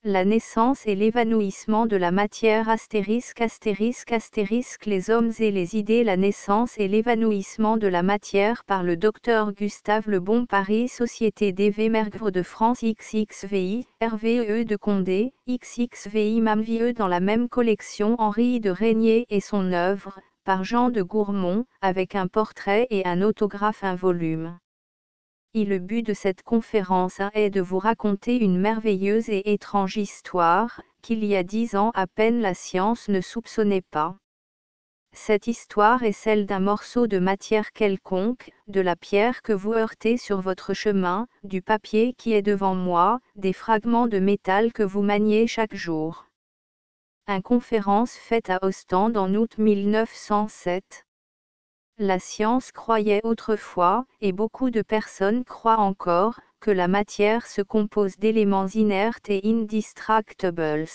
La naissance et l'évanouissement de la matière *******. Les hommes et les idées. La naissance et l'évanouissement de la matière par le docteur Gustave Le Bon, Paris, Société des Vermergre de France, XXVI, RVE de Condé, XXVI Mamvieux. Dans la même collection, Henri de Régnier et son œuvre, par Jean de Gourmont, avec un portrait et un autographe, un volume. Le but de cette conférence est de vous raconter une merveilleuse et étrange histoire, qu'il y a 10 ans à peine la science ne soupçonnait pas. Cette histoire est celle d'un morceau de matière quelconque, de la pierre que vous heurtez sur votre chemin, du papier qui est devant moi, des fragments de métal que vous maniez chaque jour. Une conférence faite à Ostende en août 1907. La science croyait autrefois, et beaucoup de personnes croient encore, que la matière se compose d'éléments inertes et indestructibles.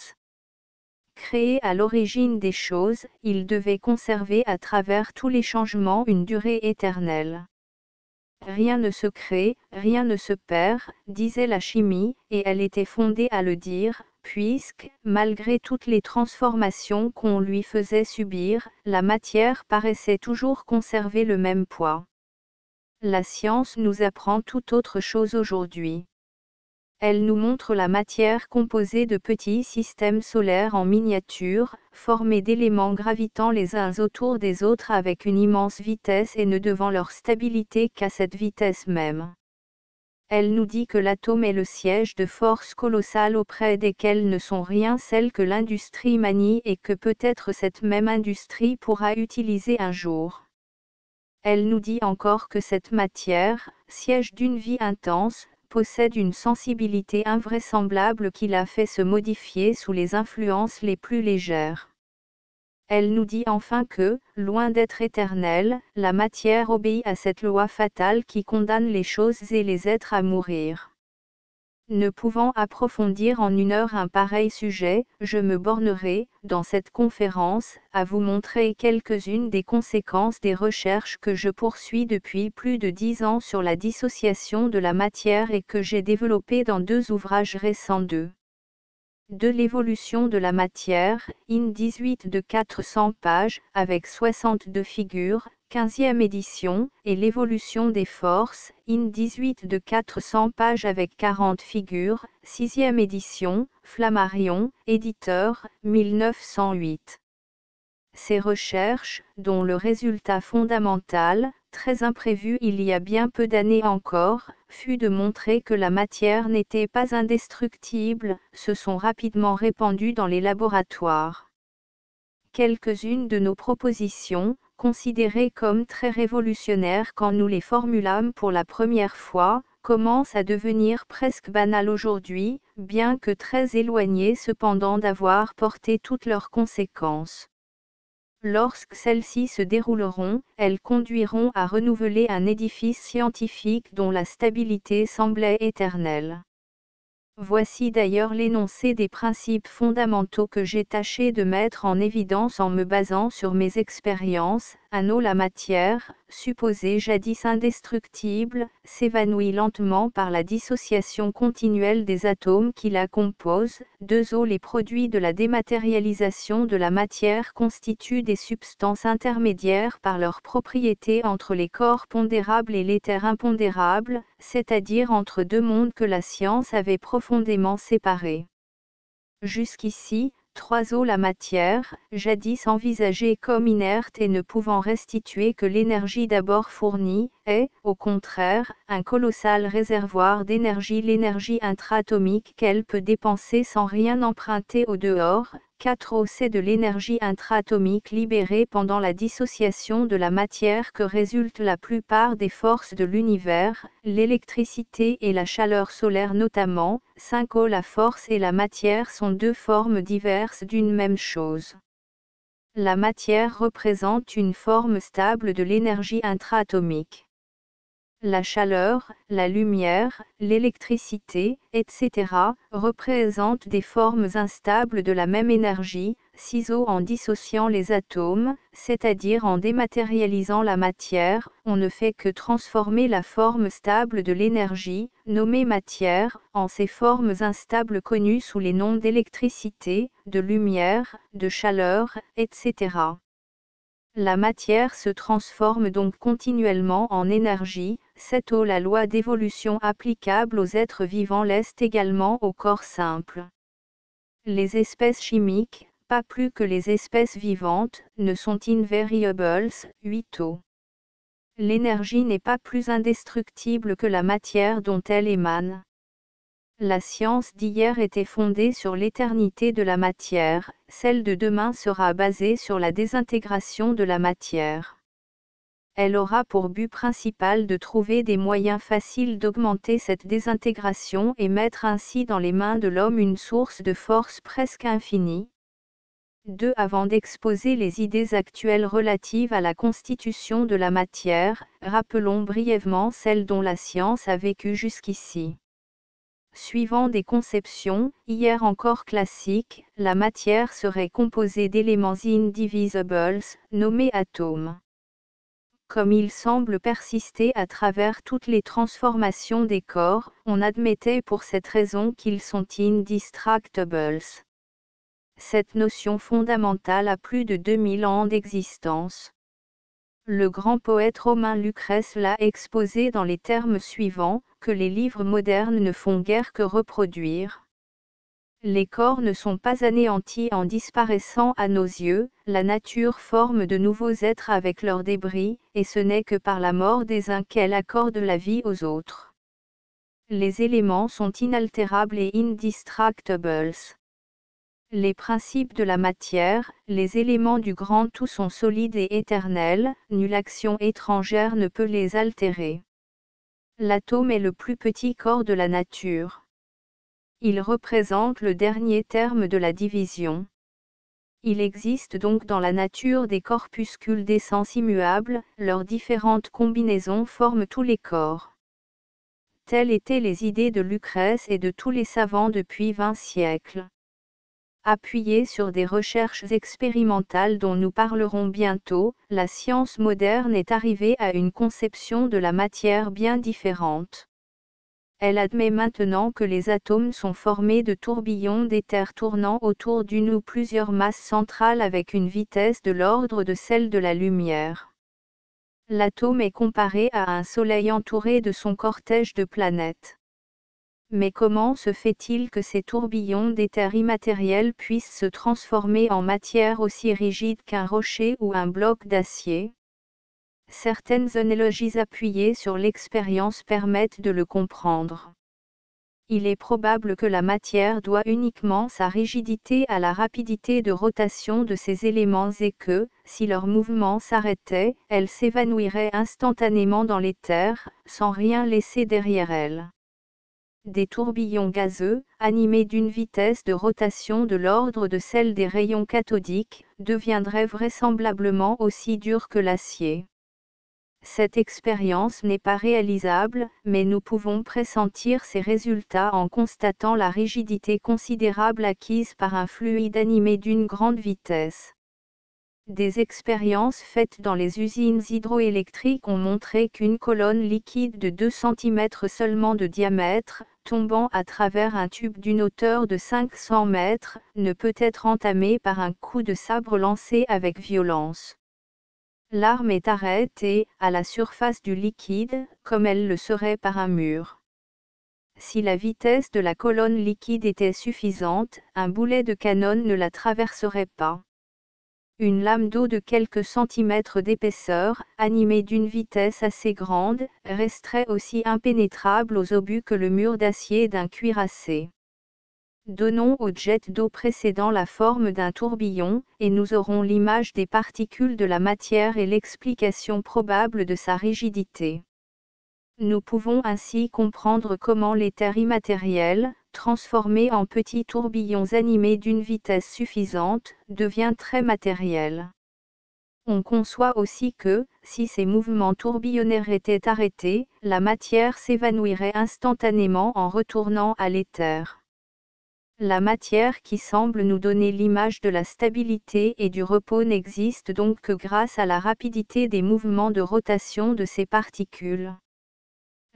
Créé à l'origine des choses, il devait conserver à travers tous les changements une durée éternelle. Rien ne se crée, rien ne se perd, disait la chimie, et elle était fondée à le dire, puisque, malgré toutes les transformations qu'on lui faisait subir, la matière paraissait toujours conserver le même poids. La science nous apprend tout autre chose aujourd'hui. Elle nous montre la matière composée de petits systèmes solaires en miniature, formés d'éléments gravitant les uns autour des autres avec une immense vitesse et ne devant leur stabilité qu'à cette vitesse même. Elle nous dit que l'atome est le siège de forces colossales auprès desquelles ne sont rien celles que l'industrie manie et que peut-être cette même industrie pourra utiliser un jour. Elle nous dit encore que cette matière, siège d'une vie intense, possède une sensibilité invraisemblable qui la fait se modifier sous les influences les plus légères. Elle nous dit enfin que, loin d'être éternelle, la matière obéit à cette loi fatale qui condamne les choses et les êtres à mourir. Ne pouvant approfondir en une heure un pareil sujet, je me bornerai, dans cette conférence, à vous montrer quelques-unes des conséquences des recherches que je poursuis depuis plus de 10 ans sur la dissociation de la matière et que j'ai développées dans 2 ouvrages récents de l'évolution de la matière, in 18 de 400 pages, avec 62 figures, 15e édition, et l'évolution des forces, in 18 de 400 pages avec 40 figures, 6e édition, Flammarion, éditeur, 1908. Ces recherches, dont le résultat fondamental, très imprévu il y a bien peu d'années encore, fut de montrer que la matière n'était pas indestructible, se sont rapidement répandues dans les laboratoires. Quelques-unes de nos propositions, considérées comme très révolutionnaires quand nous les formulâmes pour la première fois, commencent à devenir presque banales aujourd'hui, bien que très éloignées cependant d'avoir porté toutes leurs conséquences. Lorsque celles-ci se dérouleront, elles conduiront à renouveler un édifice scientifique dont la stabilité semblait éternelle. Voici d'ailleurs l'énoncé des principes fondamentaux que j'ai tâché de mettre en évidence en me basant sur mes expériences. La matière, supposée jadis indestructible, s'évanouit lentement par la dissociation continuelle des atomes qui la composent. Les produits de la dématérialisation de la matière constituent des substances intermédiaires par leurs propriétés entre les corps pondérables et l'éther impondérable, c'est-à-dire entre 2 mondes que la science avait profondément séparés. Jusqu'ici, la matière, jadis envisagée comme inerte et ne pouvant restituer que l'énergie d'abord fournie, est, au contraire, un colossal réservoir d'énergie, l'énergie intra-atomique qu'elle peut dépenser sans rien emprunter au dehors. C'est de l'énergie intra-atomique libérée pendant la dissociation de la matière que résultent la plupart des forces de l'univers, l'électricité et la chaleur solaire notamment. La force et la matière sont 2 formes diverses d'une même chose. La matière représente une forme stable de l'énergie intra-atomique. La chaleur, la lumière, l'électricité, etc., représentent des formes instables de la même énergie. En dissociant les atomes, c'est-à-dire en dématérialisant la matière, on ne fait que transformer la forme stable de l'énergie, nommée matière, en ses formes instables connues sous les noms d'électricité, de lumière, de chaleur, etc. La matière se transforme donc continuellement en énergie, c'est la loi d'évolution applicable aux êtres vivants l'est également au corps simple. Les espèces chimiques, pas plus que les espèces vivantes, ne sont invariables, 8o. L'énergie n'est pas plus indestructible que la matière dont elle émane. La science d'hier était fondée sur l'éternité de la matière, celle de demain sera basée sur la désintégration de la matière. Elle aura pour but principal de trouver des moyens faciles d'augmenter cette désintégration et mettre ainsi dans les mains de l'homme une source de force presque infinie. 2. Avant d'exposer les idées actuelles relatives à la constitution de la matière, rappelons brièvement celles dont la science a vécu jusqu'ici. Suivant des conceptions, hier encore classiques, la matière serait composée d'éléments indivisibles, nommés atomes. Comme il semble persister à travers toutes les transformations des corps, on admettait pour cette raison qu'ils sont indestructibles. Cette notion fondamentale a plus de 2000 ans d'existence. Le grand poète romain Lucrèce l'a exposé dans les termes suivants, que les livres modernes ne font guère que reproduire. Les corps ne sont pas anéantis en disparaissant à nos yeux, la nature forme de nouveaux êtres avec leurs débris, et ce n'est que par la mort des uns qu'elle accorde la vie aux autres. Les éléments sont inaltérables et indestructibles. Les principes de la matière, les éléments du grand tout sont solides et éternels, nulle action étrangère ne peut les altérer. L'atome est le plus petit corps de la nature. Il représente le dernier terme de la division. Il existe donc dans la nature des corpuscules d'essence immuable, leurs différentes combinaisons forment tous les corps. Telles étaient les idées de Lucrèce et de tous les savants depuis 20 siècles. Appuyée sur des recherches expérimentales dont nous parlerons bientôt, la science moderne est arrivée à une conception de la matière bien différente. Elle admet maintenant que les atomes sont formés de tourbillons d'éther tournant autour d'une ou plusieurs masses centrales avec une vitesse de l'ordre de celle de la lumière. L'atome est comparé à un soleil entouré de son cortège de planètes. Mais comment se fait-il que ces tourbillons d'éther immatériel puissent se transformer en matière aussi rigide qu'un rocher ou un bloc d'acier? Certaines analogies appuyées sur l'expérience permettent de le comprendre. Il est probable que la matière doit uniquement sa rigidité à la rapidité de rotation de ses éléments et que, si leur mouvement s'arrêtait, elle s'évanouirait instantanément dans l'éther, sans rien laisser derrière elle. Des tourbillons gazeux, animés d'une vitesse de rotation de l'ordre de celle des rayons cathodiques, deviendraient vraisemblablement aussi durs que l'acier. Cette expérience n'est pas réalisable, mais nous pouvons pressentir ses résultats en constatant la rigidité considérable acquise par un fluide animé d'une grande vitesse. Des expériences faites dans les usines hydroélectriques ont montré qu'une colonne liquide de 2 cm seulement de diamètre, tombant à travers un tube d'une hauteur de 500 mètres, ne peut être entamée par un coup de sabre lancé avec violence. L'arme est arrêtée, à la surface du liquide, comme elle le serait par un mur. Si la vitesse de la colonne liquide était suffisante, un boulet de canon ne la traverserait pas. Une lame d'eau de quelques centimètres d'épaisseur, animée d'une vitesse assez grande, resterait aussi impénétrable aux obus que le mur d'acier d'un cuirassé. Donnons au jet d'eau précédent la forme d'un tourbillon, et nous aurons l'image des particules de la matière et l'explication probable de sa rigidité. Nous pouvons ainsi comprendre comment l'éther immatériel, transformé en petits tourbillons animés d'une vitesse suffisante, devient très matériel. On conçoit aussi que, si ces mouvements tourbillonnaires étaient arrêtés, la matière s'évanouirait instantanément en retournant à l'éther. La matière qui semble nous donner l'image de la stabilité et du repos n'existe donc que grâce à la rapidité des mouvements de rotation de ces particules.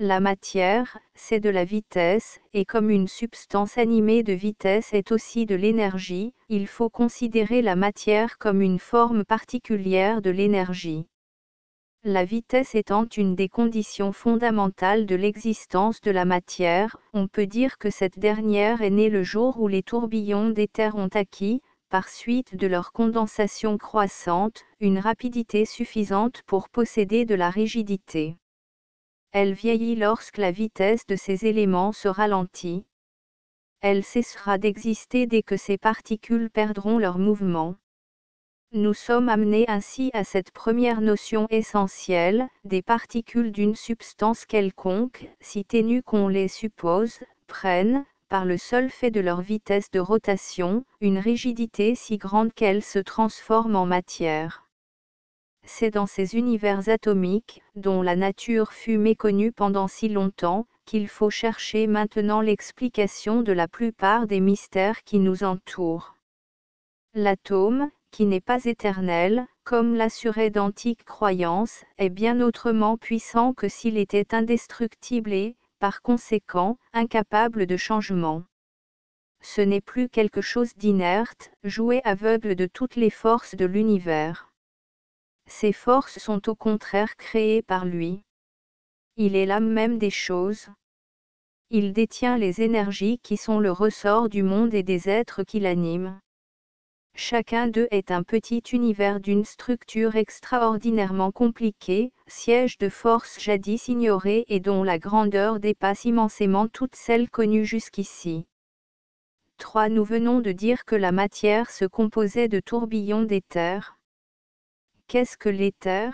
La matière, c'est de la vitesse, et comme une substance animée de vitesse est aussi de l'énergie, il faut considérer la matière comme une forme particulière de l'énergie. La vitesse étant une des conditions fondamentales de l'existence de la matière, on peut dire que cette dernière est née le jour où les tourbillons d'éther ont acquis, par suite de leur condensation croissante, une rapidité suffisante pour posséder de la rigidité. Elle vieillit lorsque la vitesse de ces éléments se ralentit. Elle cessera d'exister dès que ces particules perdront leur mouvement. Nous sommes amenés ainsi à cette première notion essentielle, des particules d'une substance quelconque, si ténues qu'on les suppose, prennent, par le seul fait de leur vitesse de rotation, une rigidité si grande qu'elles se transforment en matière. C'est dans ces univers atomiques, dont la nature fut méconnue pendant si longtemps, qu'il faut chercher maintenant l'explication de la plupart des mystères qui nous entourent. L'atome, qui n'est pas éternel, comme l'assuraient d'antiques croyances, est bien autrement puissant que s'il était indestructible et, par conséquent, incapable de changement. Ce n'est plus quelque chose d'inerte, jouet aveugle de toutes les forces de l'univers. Ces forces sont au contraire créées par lui. Il est l'âme même des choses. Il détient les énergies qui sont le ressort du monde et des êtres qui l'animent. Chacun d'eux est un petit univers d'une structure extraordinairement compliquée, siège de forces jadis ignorées et dont la grandeur dépasse immensément toutes celles connues jusqu'ici. 3. Nous venons de dire que la matière se composait de tourbillons d'éther. Qu'est-ce que l'éther ?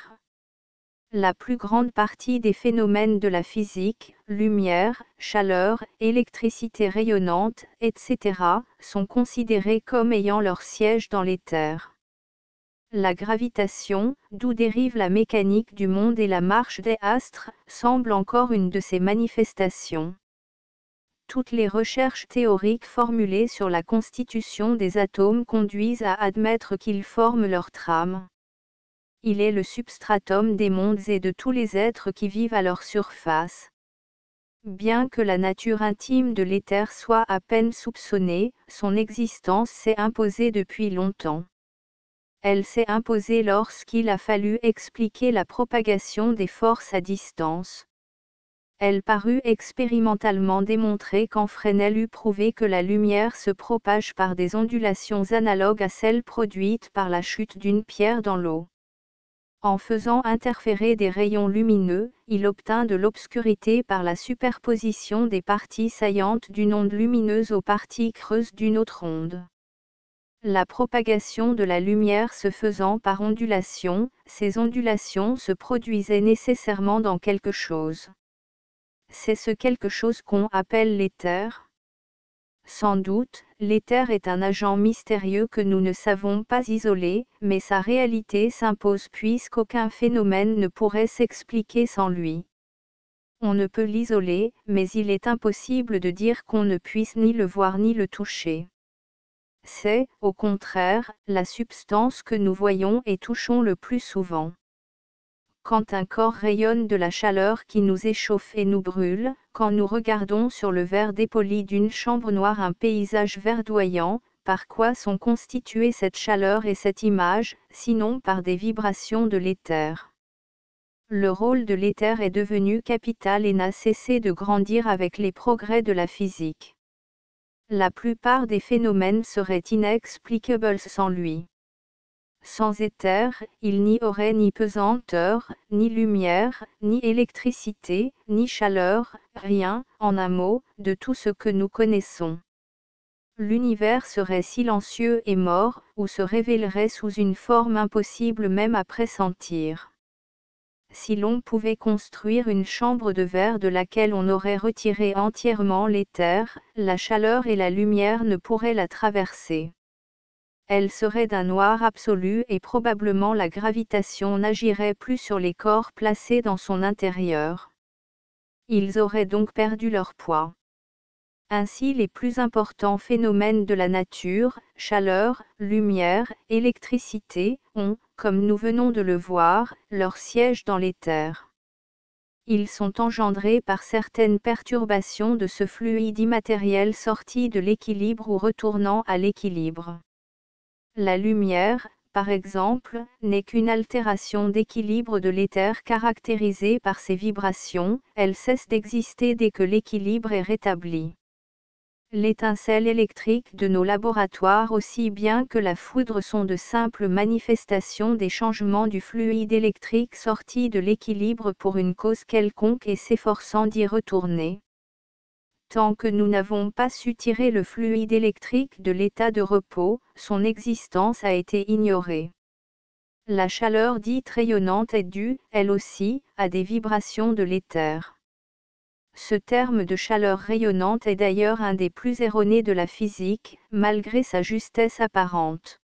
La plus grande partie des phénomènes de la physique, lumière, chaleur, électricité rayonnante, etc., sont considérés comme ayant leur siège dans l'éther. La gravitation, d'où dérive la mécanique du monde et la marche des astres, semble encore une de ces manifestations. Toutes les recherches théoriques formulées sur la constitution des atomes conduisent à admettre qu'ils forment leur trame. Il est le substratum des mondes et de tous les êtres qui vivent à leur surface. Bien que la nature intime de l'éther soit à peine soupçonnée, son existence s'est imposée depuis longtemps. Elle s'est imposée lorsqu'il a fallu expliquer la propagation des forces à distance. Elle parut expérimentalement démontrer quand Fresnel eut prouvé que la lumière se propage par des ondulations analogues à celles produites par la chute d'une pierre dans l'eau. En faisant interférer des rayons lumineux, il obtint de l'obscurité par la superposition des parties saillantes d'une onde lumineuse aux parties creuses d'une autre onde. La propagation de la lumière se faisant par ondulation, ces ondulations se produisaient nécessairement dans quelque chose. C'est ce quelque chose qu'on appelle l'éther. Sans doute, l'éther est un agent mystérieux que nous ne savons pas isoler, mais sa réalité s'impose puisqu'aucun phénomène ne pourrait s'expliquer sans lui. On ne peut l'isoler, mais il est impossible de dire qu'on ne puisse ni le voir ni le toucher. C'est, au contraire, la substance que nous voyons et touchons le plus souvent. Quand un corps rayonne de la chaleur qui nous échauffe et nous brûle, quand nous regardons sur le verre dépoli d'une chambre noire un paysage verdoyant, par quoi sont constituées cette chaleur et cette image, sinon par des vibrations de l'éther. Le rôle de l'éther est devenu capital et n'a cessé de grandir avec les progrès de la physique. La plupart des phénomènes seraient inexplicables sans lui. Sans éther, il n'y aurait ni pesanteur, ni lumière, ni électricité, ni chaleur, rien, en un mot, de tout ce que nous connaissons. L'univers serait silencieux et mort, ou se révélerait sous une forme impossible même à pressentir. Si l'on pouvait construire une chambre de verre de laquelle on aurait retiré entièrement l'éther, la chaleur et la lumière ne pourraient la traverser. Elle serait d'un noir absolu et probablement la gravitation n'agirait plus sur les corps placés dans son intérieur. Ils auraient donc perdu leur poids. Ainsi les plus importants phénomènes de la nature, chaleur, lumière, électricité, ont, comme nous venons de le voir, leur siège dans l'éther. Ils sont engendrés par certaines perturbations de ce fluide immatériel sorti de l'équilibre ou retournant à l'équilibre. La lumière, par exemple, n'est qu'une altération d'équilibre de l'éther caractérisée par ces vibrations, elle cesse d'exister dès que l'équilibre est rétabli. L'étincelle électrique de nos laboratoires aussi bien que la foudre sont de simples manifestations des changements du fluide électrique sorti de l'équilibre pour une cause quelconque et s'efforçant d'y retourner. Tant que nous n'avons pas su tirer le fluide électrique de l'état de repos, son existence a été ignorée. La chaleur dite rayonnante est due, elle aussi, à des vibrations de l'éther. Ce terme de chaleur rayonnante est d'ailleurs un des plus erronés de la physique, malgré sa justesse apparente.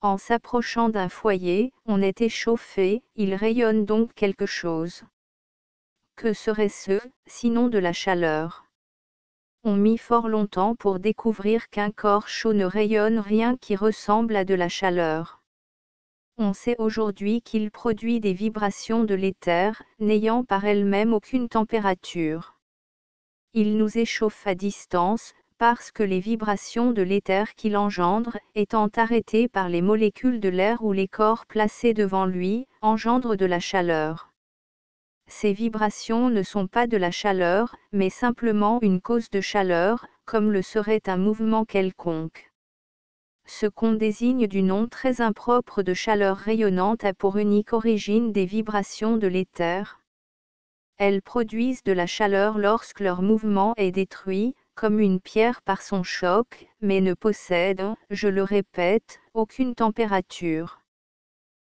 En s'approchant d'un foyer, on est échauffé, il rayonne donc quelque chose. Que serait-ce, sinon de la chaleur ? On mit fort longtemps pour découvrir qu'un corps chaud ne rayonne rien qui ressemble à de la chaleur. On sait aujourd'hui qu'il produit des vibrations de l'éther, n'ayant par elles-mêmes aucune température. Il nous échauffe à distance, parce que les vibrations de l'éther qu'il engendre, étant arrêtées par les molécules de l'air ou les corps placés devant lui, engendrent de la chaleur. Ces vibrations ne sont pas de la chaleur, mais simplement une cause de chaleur, comme le serait un mouvement quelconque. Ce qu'on désigne du nom très impropre de chaleur rayonnante a pour unique origine des vibrations de l'éther. Elles produisent de la chaleur lorsque leur mouvement est détruit, comme une pierre par son choc, mais ne possèdent, je le répète, aucune température.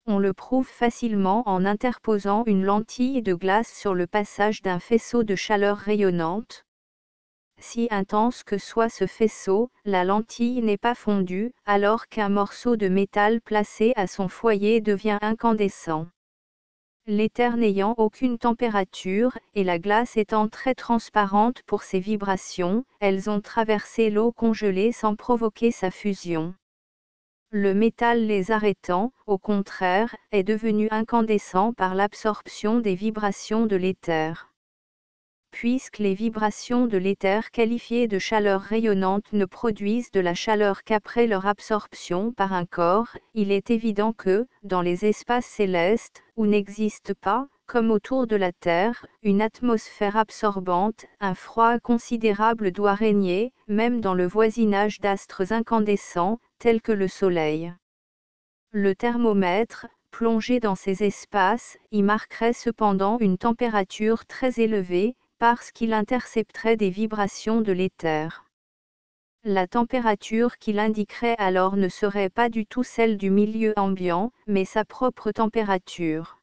On le prouve facilement en interposant une lentille de glace sur le passage d'un faisceau de chaleur rayonnante. Si intense que soit ce faisceau, la lentille n'est pas fondue, alors qu'un morceau de métal placé à son foyer devient incandescent. L'éther n'ayant aucune température, et la glace étant très transparente pour ses vibrations, elles ont traversé l'eau congelée sans provoquer sa fusion. Le métal les arrêtant, au contraire, est devenu incandescent par l'absorption des vibrations de l'éther. Puisque les vibrations de l'éther qualifiées de chaleur rayonnante ne produisent de la chaleur qu'après leur absorption par un corps, il est évident que, dans les espaces célestes, où n'existe pas, comme autour de la Terre, une atmosphère absorbante, un froid considérable doit régner, même dans le voisinage d'astres incandescents, tels que le Soleil. Le thermomètre, plongé dans ces espaces, y marquerait cependant une température très élevée, parce qu'il intercepterait des vibrations de l'éther. La température qu'il indiquerait alors ne serait pas du tout celle du milieu ambiant, mais sa propre température.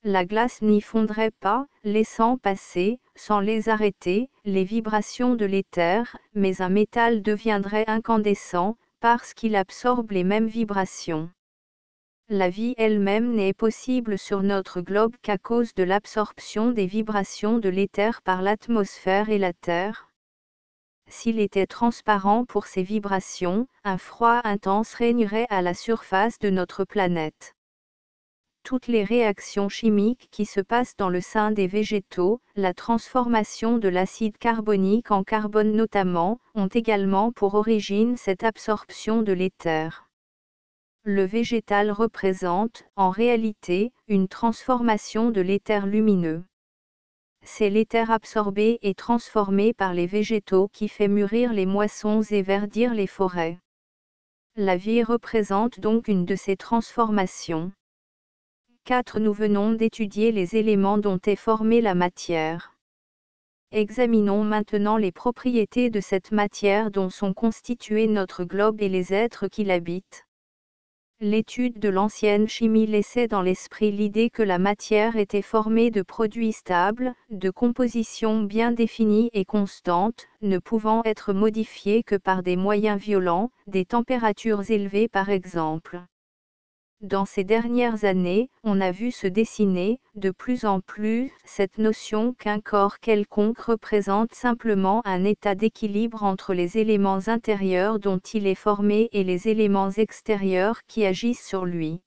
La glace n'y fondrait pas, laissant passer, sans les arrêter, les vibrations de l'éther, mais un métal deviendrait incandescent, parce qu'il absorbe les mêmes vibrations. La vie elle-même n'est possible sur notre globe qu'à cause de l'absorption des vibrations de l'éther par l'atmosphère et la Terre. S'il était transparent pour ces vibrations, un froid intense régnerait à la surface de notre planète. Toutes les réactions chimiques qui se passent dans le sein des végétaux, la transformation de l'acide carbonique en carbone notamment, ont également pour origine cette absorption de l'éther. Le végétal représente, en réalité, une transformation de l'éther lumineux. C'est l'éther absorbé et transformé par les végétaux qui fait mûrir les moissons et verdir les forêts. La vie représente donc une de ces transformations. 4. Nous venons d'étudier les éléments dont est formée la matière. Examinons maintenant les propriétés de cette matière dont sont constitués notre globe et les êtres qui l'habitent. L'étude de l'ancienne chimie laissait dans l'esprit l'idée que la matière était formée de produits stables, de composition bien définie et constante, ne pouvant être modifiée que par des moyens violents, des températures élevées par exemple. Dans ces dernières années, on a vu se dessiner, de plus en plus, cette notion qu'un corps quelconque représente simplement un état d'équilibre entre les éléments intérieurs dont il est formé et les éléments extérieurs qui agissent sur lui.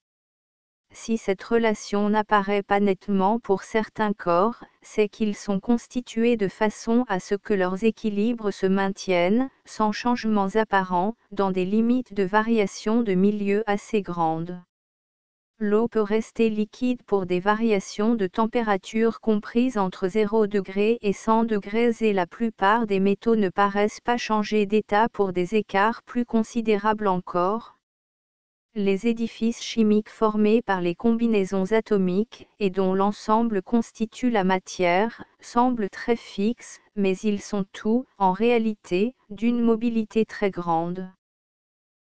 Si cette relation n'apparaît pas nettement pour certains corps, c'est qu'ils sont constitués de façon à ce que leurs équilibres se maintiennent, sans changements apparents, dans des limites de variation de milieu assez grandes. L'eau peut rester liquide pour des variations de température comprises entre 0 degrés et 100 degrés et la plupart des métaux ne paraissent pas changer d'état pour des écarts plus considérables encore. Les édifices chimiques formés par les combinaisons atomiques, et dont l'ensemble constitue la matière, semblent très fixes, mais ils sont tous, en réalité, d'une mobilité très grande.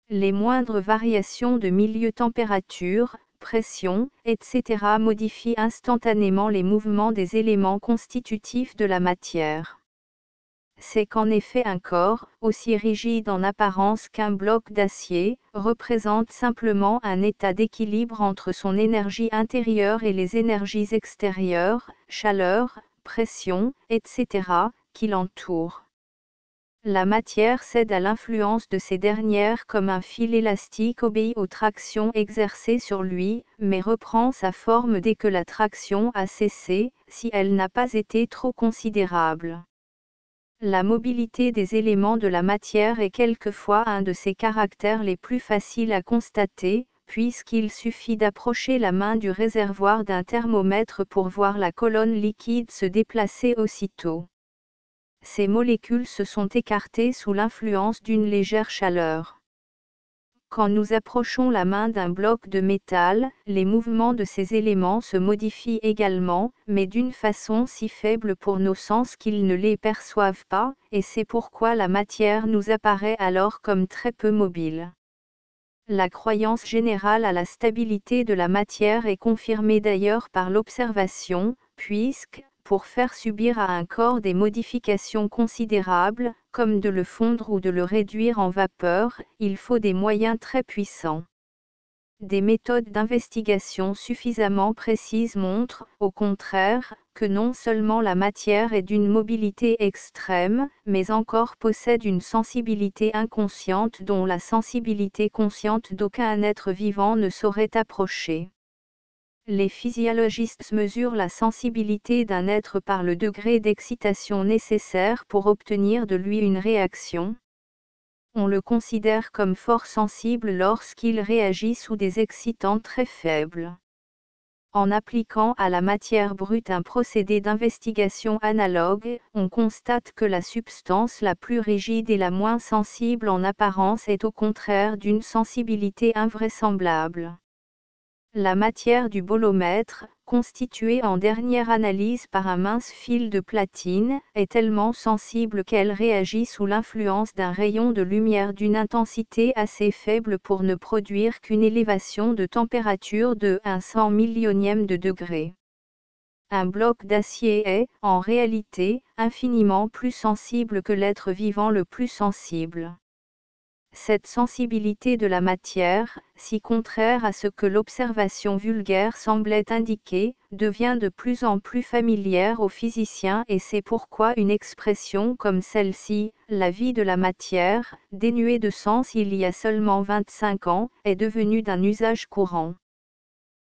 Les moindres variations de milieu, température, pression, etc. modifient instantanément les mouvements des éléments constitutifs de la matière. C'est qu'en effet un corps, aussi rigide en apparence qu'un bloc d'acier, représente simplement un état d'équilibre entre son énergie intérieure et les énergies extérieures, chaleur, pression, etc., qui l'entourent. La matière cède à l'influence de ces dernières comme un fil élastique obéit aux tractions exercées sur lui, mais reprend sa forme dès que la traction a cessé, si elle n'a pas été trop considérable. La mobilité des éléments de la matière est quelquefois un de ses caractères les plus faciles à constater, puisqu'il suffit d'approcher la main du réservoir d'un thermomètre pour voir la colonne liquide se déplacer aussitôt. Ces molécules se sont écartées sous l'influence d'une légère chaleur. Quand nous approchons la main d'un bloc de métal, les mouvements de ces éléments se modifient également, mais d'une façon si faible pour nos sens qu'ils ne les perçoivent pas, et c'est pourquoi la matière nous apparaît alors comme très peu mobile. La croyance générale à la stabilité de la matière est confirmée d'ailleurs par l'observation, puisque, pour faire subir à un corps des modifications considérables, comme de le fondre ou de le réduire en vapeur, il faut des moyens très puissants. Des méthodes d'investigation suffisamment précises montrent, au contraire, que non seulement la matière est d'une mobilité extrême, mais encore possède une sensibilité inconsciente dont la sensibilité consciente d'aucun être vivant ne saurait approcher. Les physiologistes mesurent la sensibilité d'un être par le degré d'excitation nécessaire pour obtenir de lui une réaction. On le considère comme fort sensible lorsqu'il réagit sous des excitants très faibles. En appliquant à la matière brute un procédé d'investigation analogue, on constate que la substance la plus rigide et la moins sensible en apparence est au contraire d'une sensibilité invraisemblable. La matière du bolomètre, constituée en dernière analyse par un mince fil de platine, est tellement sensible qu'elle réagit sous l'influence d'un rayon de lumière d'une intensité assez faible pour ne produire qu'une élévation de température de 1/100 millionième de degré. Un bloc d'acier est, en réalité, infiniment plus sensible que l'être vivant le plus sensible. Cette sensibilité de la matière, si contraire à ce que l'observation vulgaire semblait indiquer, devient de plus en plus familière aux physiciens et c'est pourquoi une expression comme celle-ci, la vie de la matière, dénuée de sens il y a seulement 25 ans, est devenue d'un usage courant.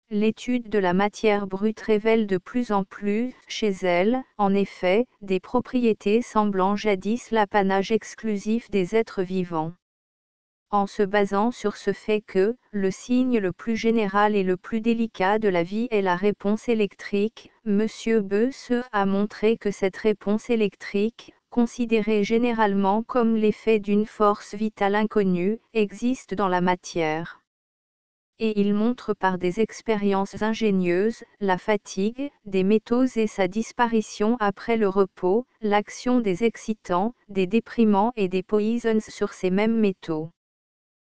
L'étude de la matière brute révèle de plus en plus, chez elle, en effet, des propriétés semblant jadis l'apanage exclusif des êtres vivants. En se basant sur ce fait que, le signe le plus général et le plus délicat de la vie est la réponse électrique, M. Beuys a montré que cette réponse électrique, considérée généralement comme l'effet d'une force vitale inconnue, existe dans la matière. Et il montre par des expériences ingénieuses, la fatigue des métaux et sa disparition après le repos, l'action des excitants, des déprimants et des poisons sur ces mêmes métaux.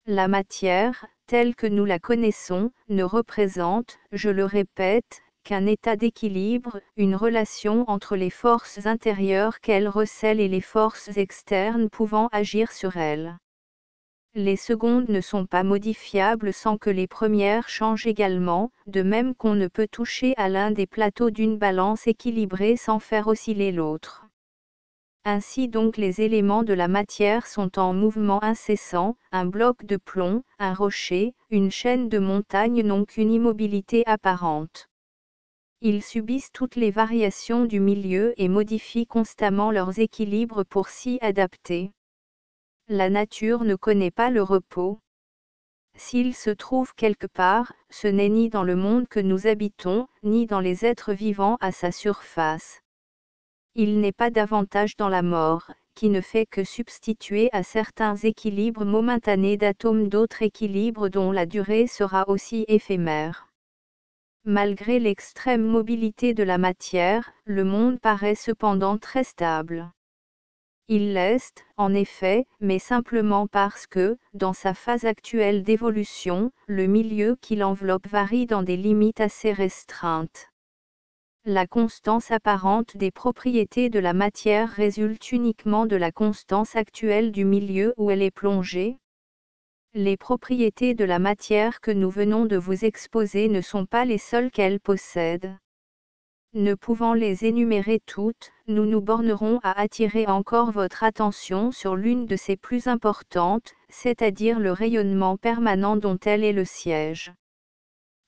La matière, telle que nous la connaissons, ne représente, je le répète, qu'un état d'équilibre, une relation entre les forces intérieures qu'elle recèle et les forces externes pouvant agir sur elle. Les secondes ne sont pas modifiables sans que les premières changent également, de même qu'on ne peut toucher à l'un des plateaux d'une balance équilibrée sans faire osciller l'autre. Ainsi donc les éléments de la matière sont en mouvement incessant, un bloc de plomb, un rocher, une chaîne de montagnes n'ont qu'une immobilité apparente. Ils subissent toutes les variations du milieu et modifient constamment leurs équilibres pour s'y adapter. La nature ne connaît pas le repos. S'il se trouve quelque part, ce n'est ni dans le monde que nous habitons, ni dans les êtres vivants à sa surface. Il n'est pas davantage dans la mort, qui ne fait que substituer à certains équilibres momentanés d'atomes d'autres équilibres dont la durée sera aussi éphémère. Malgré l'extrême mobilité de la matière, le monde paraît cependant très stable. Il l'est, en effet, mais simplement parce que, dans sa phase actuelle d'évolution, le milieu qui l'enveloppe varie dans des limites assez restreintes. La constance apparente des propriétés de la matière résulte uniquement de la constance actuelle du milieu où elle est plongée. Les propriétés de la matière que nous venons de vous exposer ne sont pas les seules qu'elle possède. Ne pouvant les énumérer toutes, nous nous bornerons à attirer encore votre attention sur l'une de ces plus importantes, c'est-à-dire le rayonnement permanent dont elle est le siège.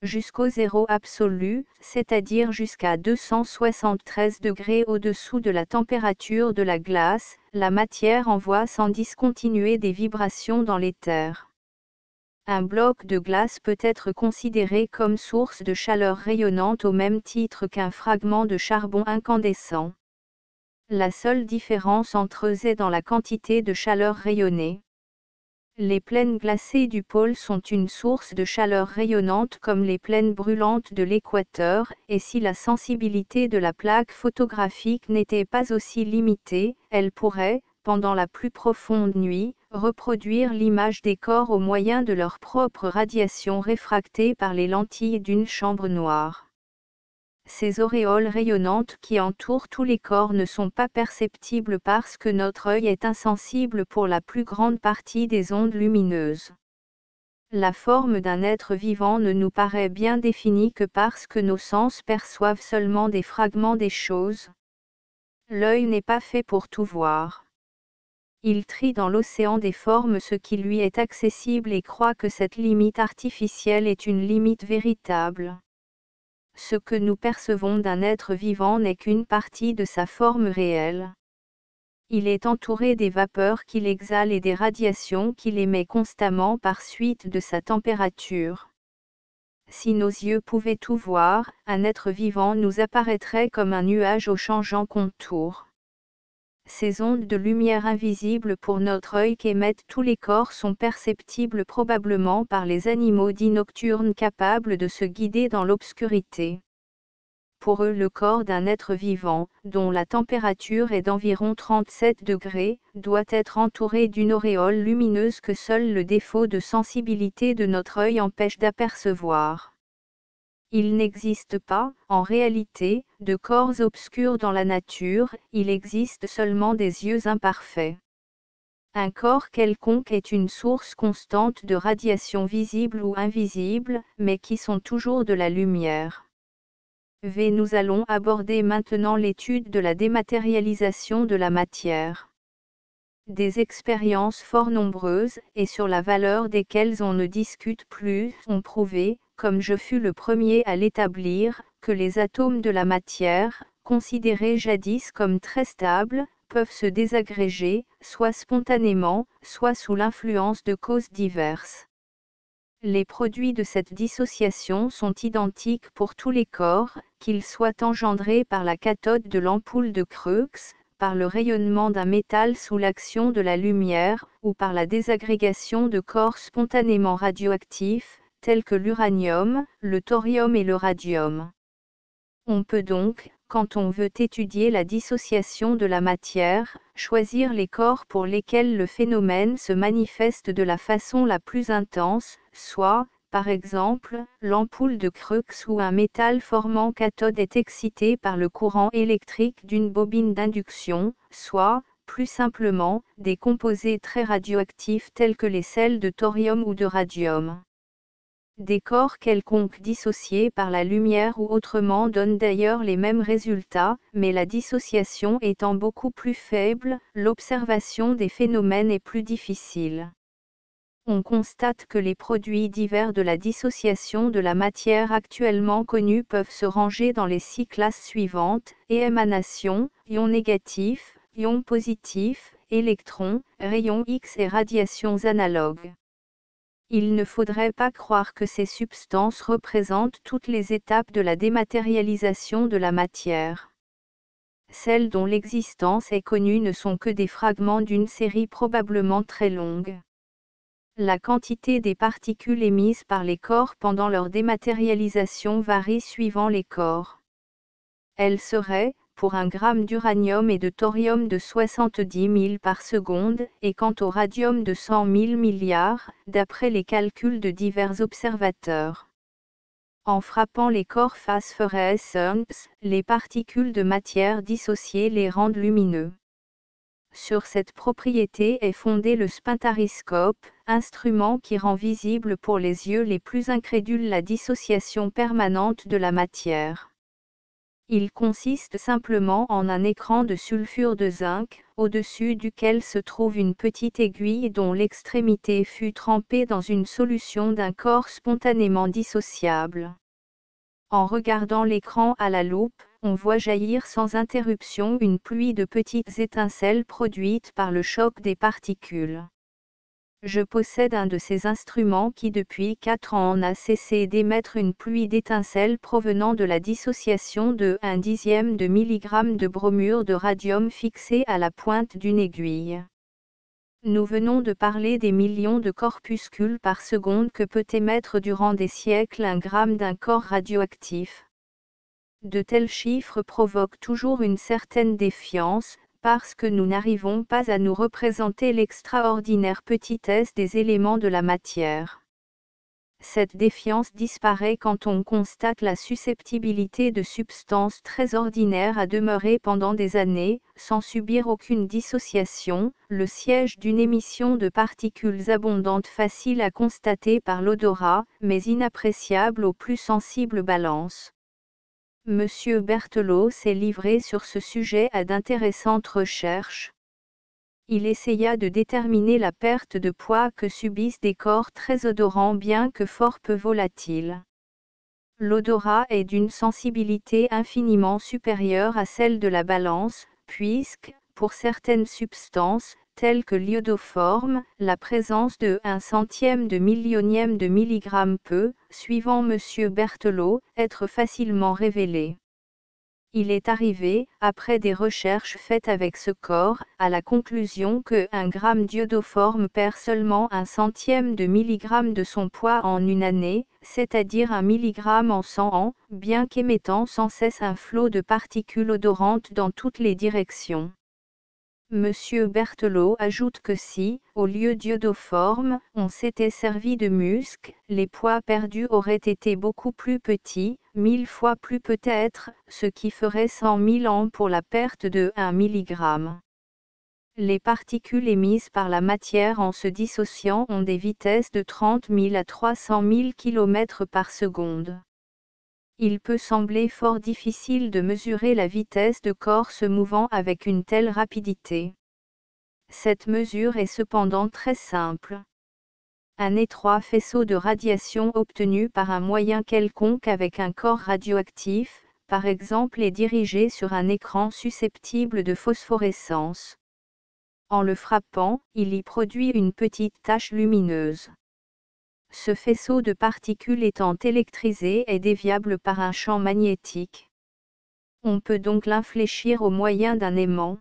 Jusqu'au zéro absolu, c'est-à-dire jusqu'à 273 degrés au-dessous de la température de la glace, la matière envoie sans discontinuer des vibrations dans l'éther. Un bloc de glace peut être considéré comme source de chaleur rayonnante au même titre qu'un fragment de charbon incandescent. La seule différence entre eux est dans la quantité de chaleur rayonnée. Les plaines glacées du pôle sont une source de chaleur rayonnante comme les plaines brûlantes de l'équateur, et si la sensibilité de la plaque photographique n'était pas aussi limitée, elle pourrait, pendant la plus profonde nuit, reproduire l'image des corps au moyen de leur propre radiation réfractée par les lentilles d'une chambre noire. Ces auréoles rayonnantes qui entourent tous les corps ne sont pas perceptibles parce que notre œil est insensible pour la plus grande partie des ondes lumineuses. La forme d'un être vivant ne nous paraît bien définie que parce que nos sens perçoivent seulement des fragments des choses. L'œil n'est pas fait pour tout voir. Il trie dans l'océan des formes ce qui lui est accessible et croit que cette limite artificielle est une limite véritable. Ce que nous percevons d'un être vivant n'est qu'une partie de sa forme réelle. Il est entouré des vapeurs qu'il exhale et des radiations qu'il émet constamment par suite de sa température. Si nos yeux pouvaient tout voir, un être vivant nous apparaîtrait comme un nuage au changeant contour. Ces ondes de lumière invisibles pour notre œil qu'émettent tous les corps sont perceptibles probablement par les animaux dits nocturnes capables de se guider dans l'obscurité. Pour eux, le corps d'un être vivant, dont la température est d'environ 37 degrés, doit être entouré d'une auréole lumineuse que seul le défaut de sensibilité de notre œil empêche d'apercevoir. Il n'existe pas, en réalité, de corps obscurs dans la nature, il existe seulement des yeux imparfaits. Un corps quelconque est une source constante de radiation visible ou invisible, mais qui sont toujours de la lumière. Nous allons aborder maintenant l'étude de la dématérialisation de la matière. Des expériences fort nombreuses, et sur la valeur desquelles on ne discute plus, ont prouvé, comme je fus le premier à l'établir, que les atomes de la matière, considérés jadis comme très stables, peuvent se désagréger, soit spontanément, soit sous l'influence de causes diverses. Les produits de cette dissociation sont identiques pour tous les corps, qu'ils soient engendrés par la cathode de l'ampoule de Crookes, par le rayonnement d'un métal sous l'action de la lumière, ou par la désagrégation de corps spontanément radioactifs, tels que l'uranium, le thorium et le radium. On peut donc, quand on veut étudier la dissociation de la matière, choisir les corps pour lesquels le phénomène se manifeste de la façon la plus intense, soit, par exemple, l'ampoule de Crookes où un métal formant cathode est excité par le courant électrique d'une bobine d'induction, soit, plus simplement, des composés très radioactifs tels que les sels de thorium ou de radium. Des corps quelconques dissociés par la lumière ou autrement donnent d'ailleurs les mêmes résultats, mais la dissociation étant beaucoup plus faible, l'observation des phénomènes est plus difficile. On constate que les produits divers de la dissociation de la matière actuellement connus peuvent se ranger dans les 6 classes suivantes: émanation, ions négatifs, ions positifs, électrons, rayons X et radiations analogues. Il ne faudrait pas croire que ces substances représentent toutes les étapes de la dématérialisation de la matière. Celles dont l'existence est connue ne sont que des fragments d'une série probablement très longue. La quantité des particules émises par les corps pendant leur dématérialisation varie suivant les corps. Elle serait, pour 1 gramme d'uranium et de thorium, de 70 000 par seconde, et quant au radium de 100 000 milliards, d'après les calculs de divers observateurs. En frappant les corps phosphorescents, les particules de matière dissociées les rendent lumineux. Sur cette propriété est fondé le spintariscope, instrument qui rend visible pour les yeux les plus incrédules la dissociation permanente de la matière. Il consiste simplement en un écran de sulfure de zinc, au-dessus duquel se trouve une petite aiguille dont l'extrémité fut trempée dans une solution d'un corps spontanément dissociable. En regardant l'écran à la loupe, on voit jaillir sans interruption une pluie de petites étincelles produites par le choc des particules. Je possède un de ces instruments qui depuis 4 ans n'a cessé d'émettre une pluie d'étincelles provenant de la dissociation de 1/10 de milligramme de bromure de radium fixé à la pointe d'une aiguille. Nous venons de parler des millions de corpuscules par seconde que peut émettre durant des siècles 1 gramme d'un corps radioactif. De tels chiffres provoquent toujours une certaine défiance, parce que nous n'arrivons pas à nous représenter l'extraordinaire petitesse des éléments de la matière. Cette défiance disparaît quand on constate la susceptibilité de substances très ordinaires à demeurer pendant des années, sans subir aucune dissociation, le siège d'une émission de particules abondantes facile à constater par l'odorat, mais inappréciable aux plus sensibles balances. Monsieur Berthelot s'est livré sur ce sujet à d'intéressantes recherches. Il essaya de déterminer la perte de poids que subissent des corps très odorants bien que fort peu volatiles. L'odorat est d'une sensibilité infiniment supérieure à celle de la balance, puisque, pour certaines substances, telles que l'iodoforme, la présence de 1/100 de millionième de milligramme peut, suivant M. Berthelot, être facilement révélée. Il est arrivé, après des recherches faites avec ce corps, à la conclusion que 1 gramme d'iodoforme perd seulement 1/100 de milligramme de son poids en une année, c'est-à-dire 1 milligramme en 100 ans, bien qu'émettant sans cesse un flot de particules odorantes dans toutes les directions. Monsieur Berthelot ajoute que si, au lieu d'iodoforme, on s'était servi de musc, les poids perdus auraient été beaucoup plus petits, 1000 fois plus peut-être, ce qui ferait 100 000 ans pour la perte de 1 milligramme. Les particules émises par la matière en se dissociant ont des vitesses de 30 000 à 300 000 km par seconde. Il peut sembler fort difficile de mesurer la vitesse de corps se mouvant avec une telle rapidité. Cette mesure est cependant très simple. Un étroit faisceau de radiation obtenu par un moyen quelconque avec un corps radioactif, par exemple, est dirigé sur un écran susceptible de phosphorescence. En le frappant, il y produit une petite tache lumineuse. Ce faisceau de particules étant électrisé est déviable par un champ magnétique. On peut donc l'infléchir au moyen d'un aimant.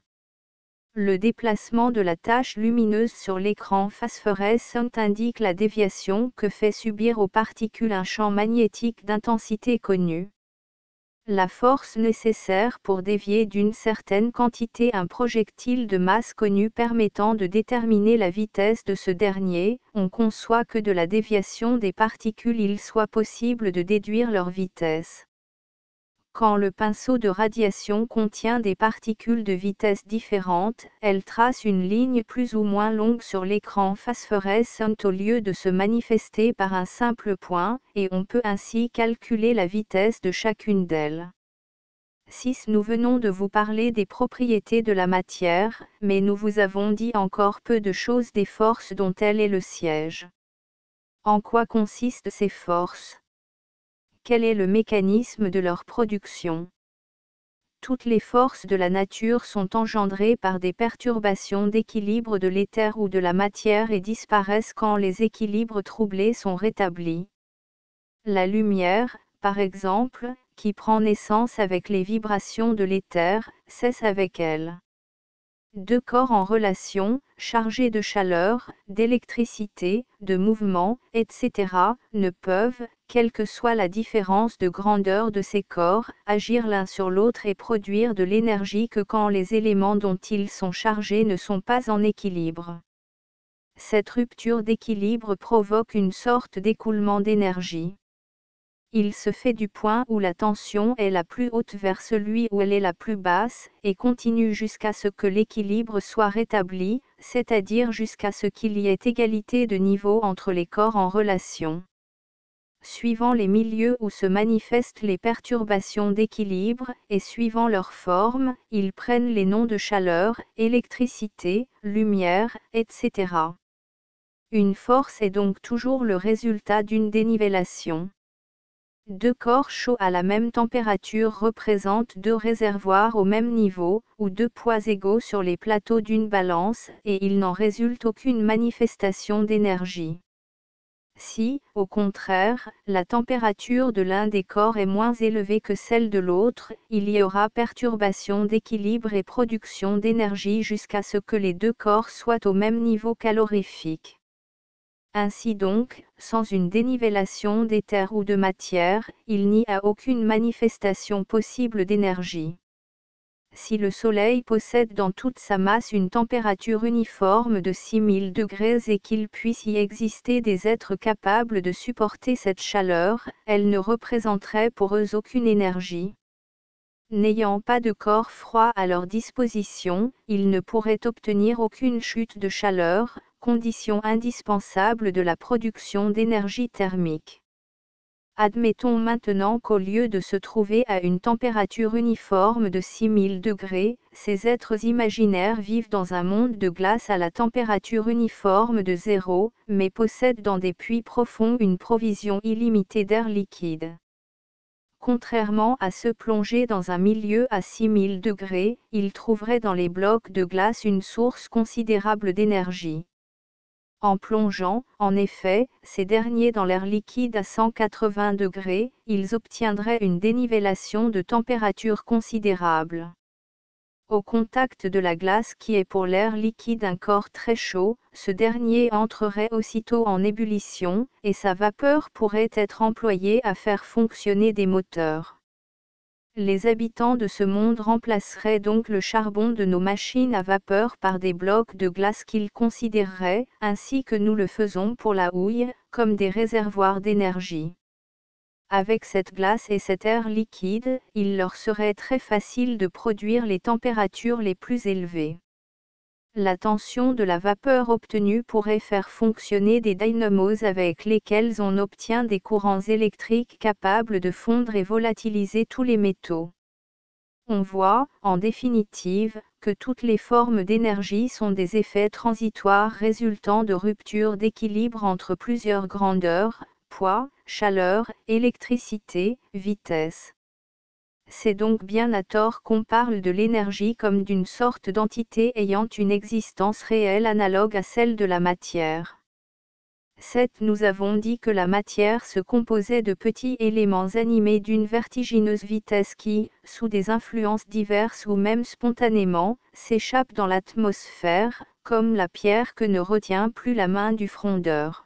Le déplacement de la tache lumineuse sur l'écran phosphorescent indique la déviation que fait subir aux particules un champ magnétique d'intensité connue. La force nécessaire pour dévier d'une certaine quantité un projectile de masse connue permettant de déterminer la vitesse de ce dernier, on conçoit que de la déviation des particules il soit possible de déduire leur vitesse. Quand le pinceau de radiation contient des particules de vitesse différentes, elles tracent une ligne plus ou moins longue sur l'écran phosphorescent au lieu de se manifester par un simple point, et on peut ainsi calculer la vitesse de chacune d'elles. 6. Nous venons de vous parler des propriétés de la matière, mais nous vous avons dit encore peu de choses des forces dont elle est le siège. En quoi consistent ces forces? Quel est le mécanisme de leur production? Toutes les forces de la nature sont engendrées par des perturbations d'équilibre de l'éther ou de la matière et disparaissent quand les équilibres troublés sont rétablis. La lumière, par exemple, qui prend naissance avec les vibrations de l'éther, cesse avec elle. Deux corps en relation, chargés de chaleur, d'électricité, de mouvement, etc., ne peuvent, quelle que soit la différence de grandeur de ces corps, agir l'un sur l'autre et produire de l'énergie que quand les éléments dont ils sont chargés ne sont pas en équilibre. Cette rupture d'équilibre provoque une sorte d'écoulement d'énergie. Il se fait du point où la tension est la plus haute vers celui où elle est la plus basse, et continue jusqu'à ce que l'équilibre soit rétabli, c'est-à-dire jusqu'à ce qu'il y ait égalité de niveau entre les corps en relation. Suivant les milieux où se manifestent les perturbations d'équilibre, et suivant leur forme, ils prennent les noms de chaleur, électricité, lumière, etc. Une force est donc toujours le résultat d'une dénivellation. Deux corps chauds à la même température représentent deux réservoirs au même niveau, ou deux poids égaux sur les plateaux d'une balance, et il n'en résulte aucune manifestation d'énergie. Si, au contraire, la température de l'un des corps est moins élevée que celle de l'autre, il y aura perturbation d'équilibre et production d'énergie jusqu'à ce que les deux corps soient au même niveau calorifique. Ainsi donc, sans une dénivellation d'éther ou de matière, il n'y a aucune manifestation possible d'énergie. Si le Soleil possède dans toute sa masse une température uniforme de 6000 degrés et qu'il puisse y exister des êtres capables de supporter cette chaleur, elle ne représenterait pour eux aucune énergie. N'ayant pas de corps froid à leur disposition, ils ne pourraient obtenir aucune chute de chaleur, condition indispensable de la production d'énergie thermique. Admettons maintenant qu'au lieu de se trouver à une température uniforme de 6000 degrés, ces êtres imaginaires vivent dans un monde de glace à la température uniforme de 0, mais possèdent dans des puits profonds une provision illimitée d'air liquide. Contrairement à ceux plongés dans un milieu à 6000 degrés, ils trouveraient dans les blocs de glace une source considérable d'énergie. En plongeant, en effet, ces derniers dans l'air liquide à 180 degrés, ils obtiendraient une dénivellation de température considérable. Au contact de la glace qui est pour l'air liquide un corps très chaud, ce dernier entrerait aussitôt en ébullition, et sa vapeur pourrait être employée à faire fonctionner des moteurs. Les habitants de ce monde remplaceraient donc le charbon de nos machines à vapeur par des blocs de glace qu'ils considéreraient, ainsi que nous le faisons pour la houille, comme des réservoirs d'énergie. Avec cette glace et cet air liquide, il leur serait très facile de produire les températures les plus élevées. La tension de la vapeur obtenue pourrait faire fonctionner des dynamos avec lesquels on obtient des courants électriques capables de fondre et volatiliser tous les métaux. On voit, en définitive, que toutes les formes d'énergie sont des effets transitoires résultant de ruptures d'équilibre entre plusieurs grandeurs, poids, chaleur, électricité, vitesse. C'est donc bien à tort qu'on parle de l'énergie comme d'une sorte d'entité ayant une existence réelle analogue à celle de la matière. 7. Nous avons dit que la matière se composait de petits éléments animés d'une vertigineuse vitesse qui, sous des influences diverses ou même spontanément, s'échappent dans l'atmosphère, comme la pierre que ne retient plus la main du frondeur.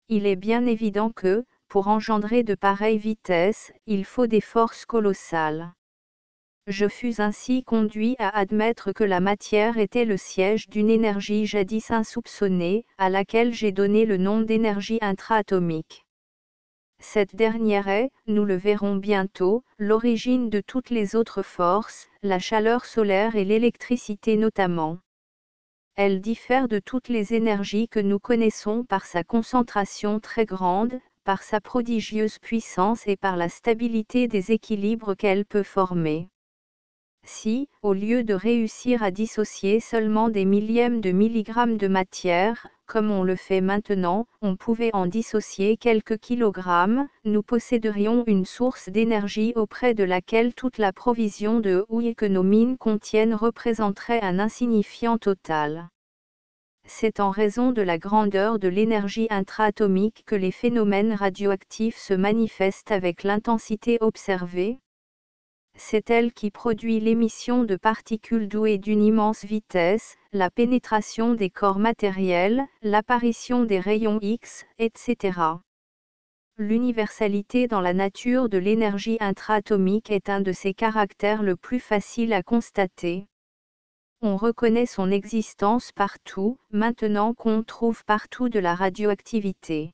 Il est bien évident que, pour engendrer de pareilles vitesses, il faut des forces colossales. Je fus ainsi conduit à admettre que la matière était le siège d'une énergie jadis insoupçonnée, à laquelle j'ai donné le nom d'énergie intra-atomique. Cette dernière est, nous le verrons bientôt, l'origine de toutes les autres forces, la chaleur solaire et l'électricité notamment. Elle diffère de toutes les énergies que nous connaissons par sa concentration très grande, par sa prodigieuse puissance et par la stabilité des équilibres qu'elle peut former. Si, au lieu de réussir à dissocier seulement des millièmes de milligrammes de matière, comme on le fait maintenant, on pouvait en dissocier quelques kilogrammes, nous posséderions une source d'énergie auprès de laquelle toute la provision de houille que nos mines contiennent représenterait un insignifiant total. C'est en raison de la grandeur de l'énergie intra-atomique que les phénomènes radioactifs se manifestent avec l'intensité observée. C'est elle qui produit l'émission de particules douées d'une immense vitesse, la pénétration des corps matériels, l'apparition des rayons X, etc. L'universalité dans la nature de l'énergie intra-atomique est un de ses caractères le plus facile à constater. On reconnaît son existence partout, maintenant qu'on trouve partout de la radioactivité.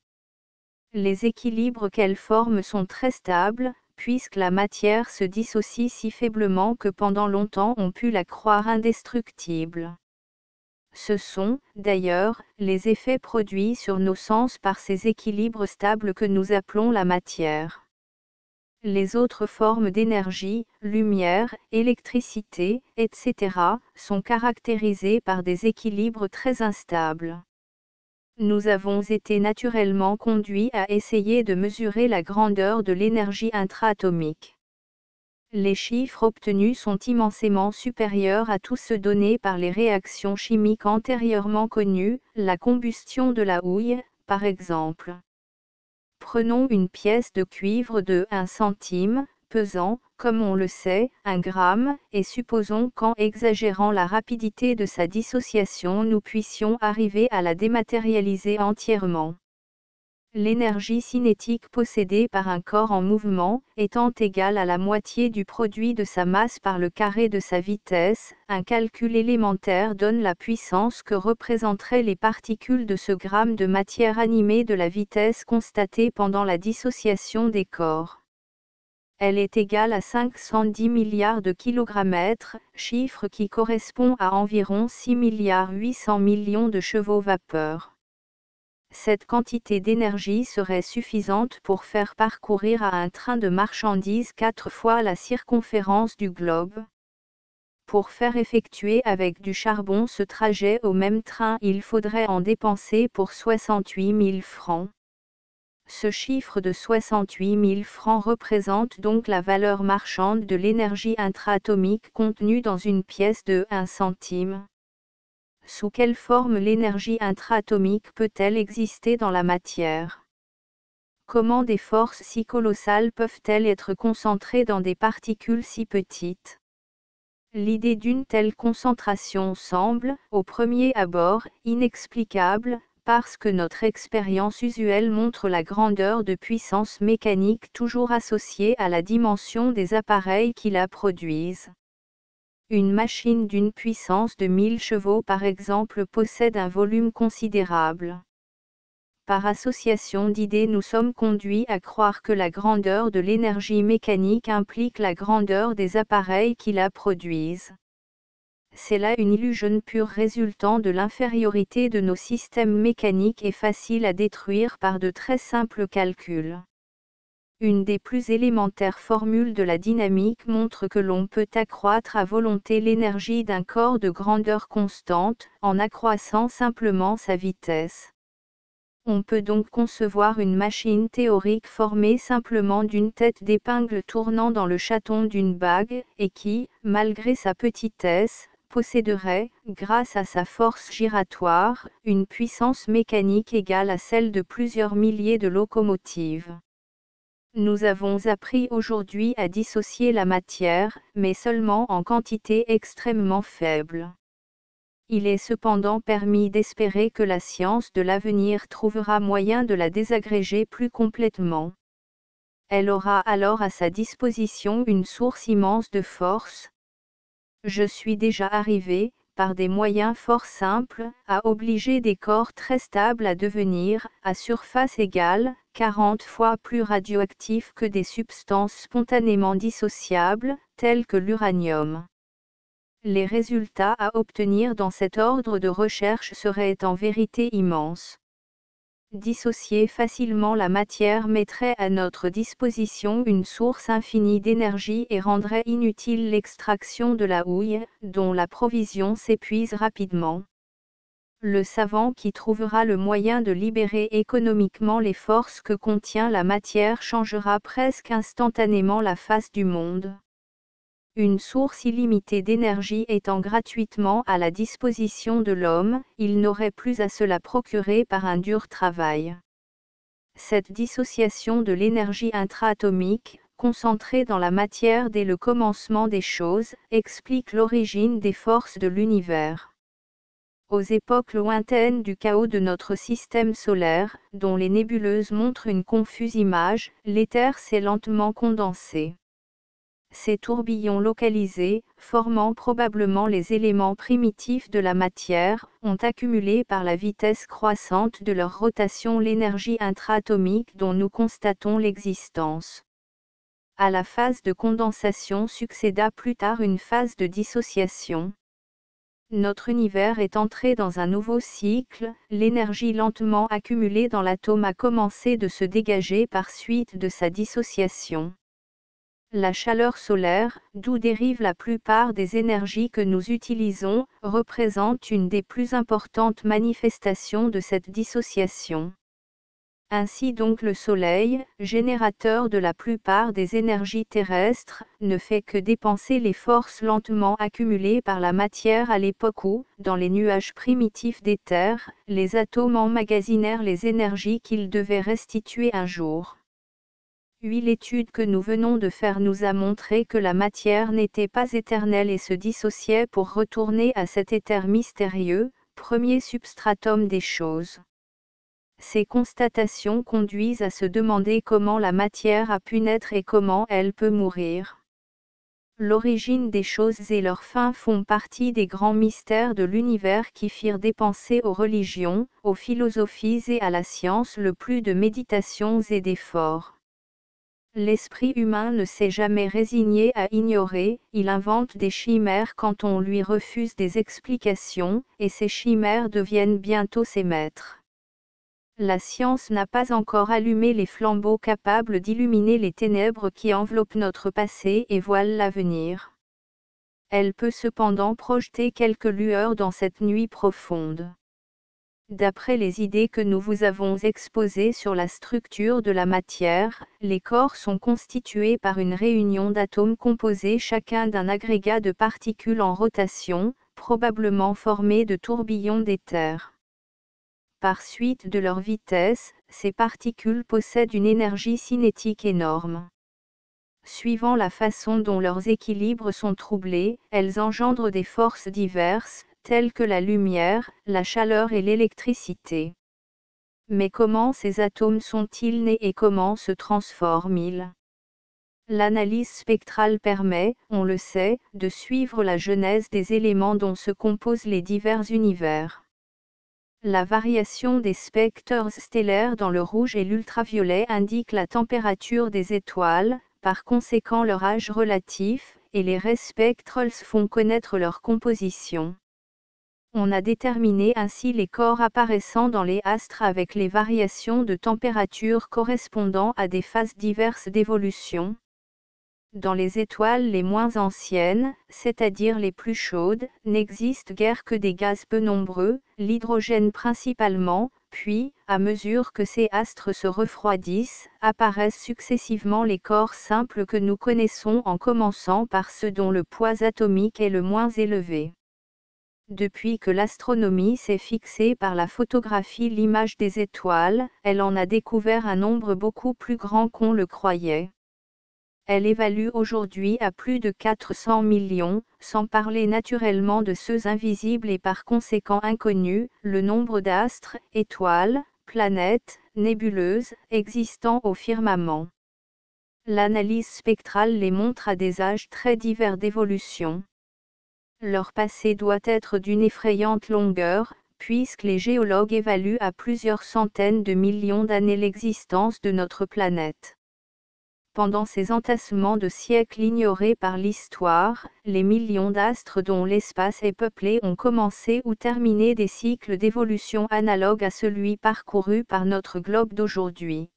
Les équilibres qu'elle forme sont très stables, puisque la matière se dissocie si faiblement que pendant longtemps on put la croire indestructible. Ce sont, d'ailleurs, les effets produits sur nos sens par ces équilibres stables que nous appelons la matière. Les autres formes d'énergie, lumière, électricité, etc., sont caractérisées par des équilibres très instables. Nous avons été naturellement conduits à essayer de mesurer la grandeur de l'énergie intra-atomique. Les chiffres obtenus sont immensément supérieurs à tous ceux donnés par les réactions chimiques antérieurement connues, la combustion de la houille, par exemple. Prenons une pièce de cuivre de 1 centime, pesant, comme on le sait, 1 gramme, et supposons qu'en exagérant la rapidité de sa dissociation nous puissions arriver à la dématérialiser entièrement. L'énergie cinétique possédée par un corps en mouvement, étant égale à la moitié du produit de sa masse par le carré de sa vitesse, un calcul élémentaire donne la puissance que représenteraient les particules de ce gramme de matière animée de la vitesse constatée pendant la dissociation des corps. Elle est égale à 510 milliards de kilogrammètres, chiffre qui correspond à environ 6 milliards 800 millions de chevaux vapeur. Cette quantité d'énergie serait suffisante pour faire parcourir à un train de marchandises 4 fois la circonférence du globe. Pour faire effectuer avec du charbon ce trajet au même train, il faudrait en dépenser pour 68 000 francs. Ce chiffre de 68 000 francs représente donc la valeur marchande de l'énergie intra-atomique contenue dans une pièce de 1 centime. Sous quelle forme l'énergie intra-atomique peut-elle exister dans la matière? Comment des forces si colossales peuvent-elles être concentrées dans des particules si petites? L'idée d'une telle concentration semble, au premier abord, inexplicable, parce que notre expérience usuelle montre la grandeur de puissance mécanique toujours associée à la dimension des appareils qui la produisent. Une machine d'une puissance de 1000 chevaux par exemple possède un volume considérable. Par association d'idées nous sommes conduits à croire que la grandeur de l'énergie mécanique implique la grandeur des appareils qui la produisent. C'est là une illusion pure résultant de l'infériorité de nos systèmes mécaniques et facile à détruire par de très simples calculs. Une des plus élémentaires formules de la dynamique montre que l'on peut accroître à volonté l'énergie d'un corps de grandeur constante, en accroissant simplement sa vitesse. On peut donc concevoir une machine théorique formée simplement d'une tête d'épingle tournant dans le chaton d'une bague, et qui, malgré sa petitesse, posséderait, grâce à sa force giratoire, une puissance mécanique égale à celle de plusieurs milliers de locomotives. Nous avons appris aujourd'hui à dissocier la matière, mais seulement en quantité extrêmement faible. Il est cependant permis d'espérer que la science de l'avenir trouvera moyen de la désagréger plus complètement. Elle aura alors à sa disposition une source immense de force. Je suis déjà arrivé, par des moyens fort simples, a obligé des corps très stables à devenir, à surface égale, 40 fois plus radioactifs que des substances spontanément dissociables, telles que l'uranium. Les résultats à obtenir dans cet ordre de recherche seraient en vérité immenses. Dissocier facilement la matière mettrait à notre disposition une source infinie d'énergie et rendrait inutile l'extraction de la houille, dont la provision s'épuise rapidement. Le savant qui trouvera le moyen de libérer économiquement les forces que contient la matière changera presque instantanément la face du monde. Une source illimitée d'énergie étant gratuitement à la disposition de l'homme, il n'aurait plus à se la procurer par un dur travail. Cette dissociation de l'énergie intra-atomique, concentrée dans la matière dès le commencement des choses, explique l'origine des forces de l'univers. Aux époques lointaines du chaos de notre système solaire, dont les nébuleuses montrent une confuse image, l'éther s'est lentement condensé. Ces tourbillons localisés, formant probablement les éléments primitifs de la matière, ont accumulé par la vitesse croissante de leur rotation l'énergie intra-atomique dont nous constatons l'existence. À la phase de condensation succéda plus tard une phase de dissociation. Notre univers est entré dans un nouveau cycle, l'énergie lentement accumulée dans l'atome a commencé de se dégager par suite de sa dissociation. La chaleur solaire, d'où dérivent la plupart des énergies que nous utilisons, représente une des plus importantes manifestations de cette dissociation. Ainsi donc le Soleil, générateur de la plupart des énergies terrestres, ne fait que dépenser les forces lentement accumulées par la matière à l'époque où, dans les nuages primitifs d'éther, les atomes emmagasinèrent les énergies qu'ils devaient restituer un jour. L'étude que nous venons de faire nous a montré que la matière n'était pas éternelle et se dissociait pour retourner à cet éther mystérieux, premier substratum des choses. Ces constatations conduisent à se demander comment la matière a pu naître et comment elle peut mourir. L'origine des choses et leur fin font partie des grands mystères de l'univers qui firent dépenser aux religions, aux philosophies et à la science le plus de méditations et d'efforts. L'esprit humain ne s'est jamais résigné à ignorer, il invente des chimères quand on lui refuse des explications, et ces chimères deviennent bientôt ses maîtres. La science n'a pas encore allumé les flambeaux capables d'illuminer les ténèbres qui enveloppent notre passé et voilent l'avenir. Elle peut cependant projeter quelques lueurs dans cette nuit profonde. D'après les idées que nous vous avons exposées sur la structure de la matière, les corps sont constitués par une réunion d'atomes composés chacun d'un agrégat de particules en rotation, probablement formés de tourbillons d'éther. Par suite de leur vitesse, ces particules possèdent une énergie cinétique énorme. Suivant la façon dont leurs équilibres sont troublés, elles engendrent des forces diverses, telles que la lumière, la chaleur et l'électricité. Mais comment ces atomes sont-ils nés et comment se transforment-ils ? L'analyse spectrale permet, on le sait, de suivre la genèse des éléments dont se composent les divers univers. La variation des spectres stellaires dans le rouge et l'ultraviolet indique la température des étoiles, par conséquent leur âge relatif, et les ray spectrals font connaître leur composition. On a déterminé ainsi les corps apparaissant dans les astres avec les variations de température correspondant à des phases diverses d'évolution. Dans les étoiles les moins anciennes, c'est-à-dire les plus chaudes, n'existe guère que des gaz peu nombreux, l'hydrogène principalement, puis, à mesure que ces astres se refroidissent, apparaissent successivement les corps simples que nous connaissons en commençant par ceux dont le poids atomique est le moins élevé. Depuis que l'astronomie s'est fixée par la photographie l'image des étoiles, elle en a découvert un nombre beaucoup plus grand qu'on le croyait. Elle évalue aujourd'hui à plus de 400 millions, sans parler naturellement de ceux invisibles et par conséquent inconnus, le nombre d'astres, étoiles, planètes, nébuleuses, existant au firmament. L'analyse spectrale les montre à des âges très divers d'évolution. Leur passé doit être d'une effrayante longueur, puisque les géologues évaluent à plusieurs centaines de millions d'années l'existence de notre planète. Pendant ces entassements de siècles ignorés par l'histoire, les millions d'astres dont l'espace est peuplé ont commencé ou terminé des cycles d'évolution analogues à celui parcouru par notre globe d'aujourd'hui.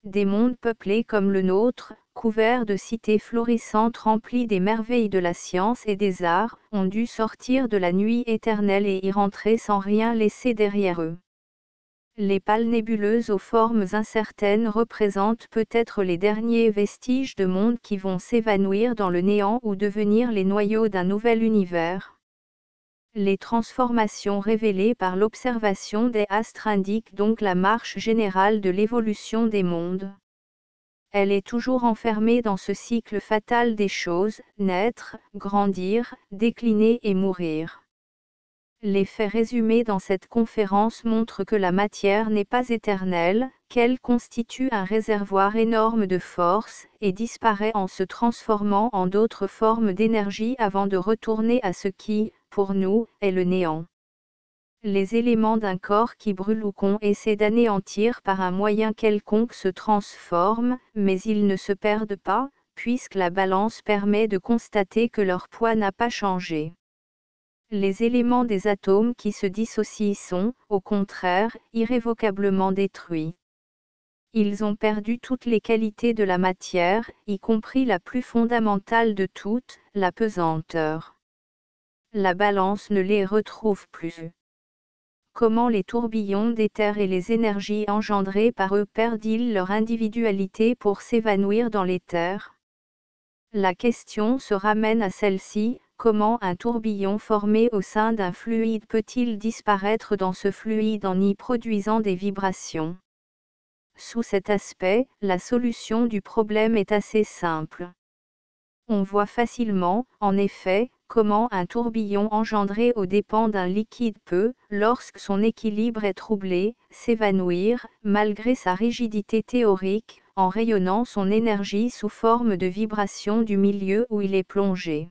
Des mondes peuplés comme le nôtre, couverts de cités florissantes remplies des merveilles de la science et des arts, ont dû sortir de la nuit éternelle et y rentrer sans rien laisser derrière eux. Les pâles nébuleuses aux formes incertaines représentent peut-être les derniers vestiges de mondes qui vont s'évanouir dans le néant ou devenir les noyaux d'un nouvel univers. Les transformations révélées par l'observation des astres indiquent donc la marche générale de l'évolution des mondes. Elle est toujours enfermée dans ce cycle fatal des choses, naître, grandir, décliner et mourir. Les faits résumés dans cette conférence montrent que la matière n'est pas éternelle, qu'elle constitue un réservoir énorme de force, et disparaît en se transformant en d'autres formes d'énergie avant de retourner à ce qui, pour nous, est le néant. Les éléments d'un corps qui brûle ou qu'on essaie d'anéantir par un moyen quelconque se transforment, mais ils ne se perdent pas, puisque la balance permet de constater que leur poids n'a pas changé. Les éléments des atomes qui se dissocient sont, au contraire, irrévocablement détruits. Ils ont perdu toutes les qualités de la matière, y compris la plus fondamentale de toutes, la pesanteur. La balance ne les retrouve plus. Comment les tourbillons d'éther et les énergies engendrées par eux perdent-ils leur individualité pour s'évanouir dans l'éther? La question se ramène à celle-ci. Comment un tourbillon formé au sein d'un fluide peut-il disparaître dans ce fluide en y produisant des vibrations? Sous cet aspect, la solution du problème est assez simple. On voit facilement, en effet, comment un tourbillon engendré aux dépens d'un liquide peut, lorsque son équilibre est troublé, s'évanouir, malgré sa rigidité théorique, en rayonnant son énergie sous forme de vibration du milieu où il est plongé.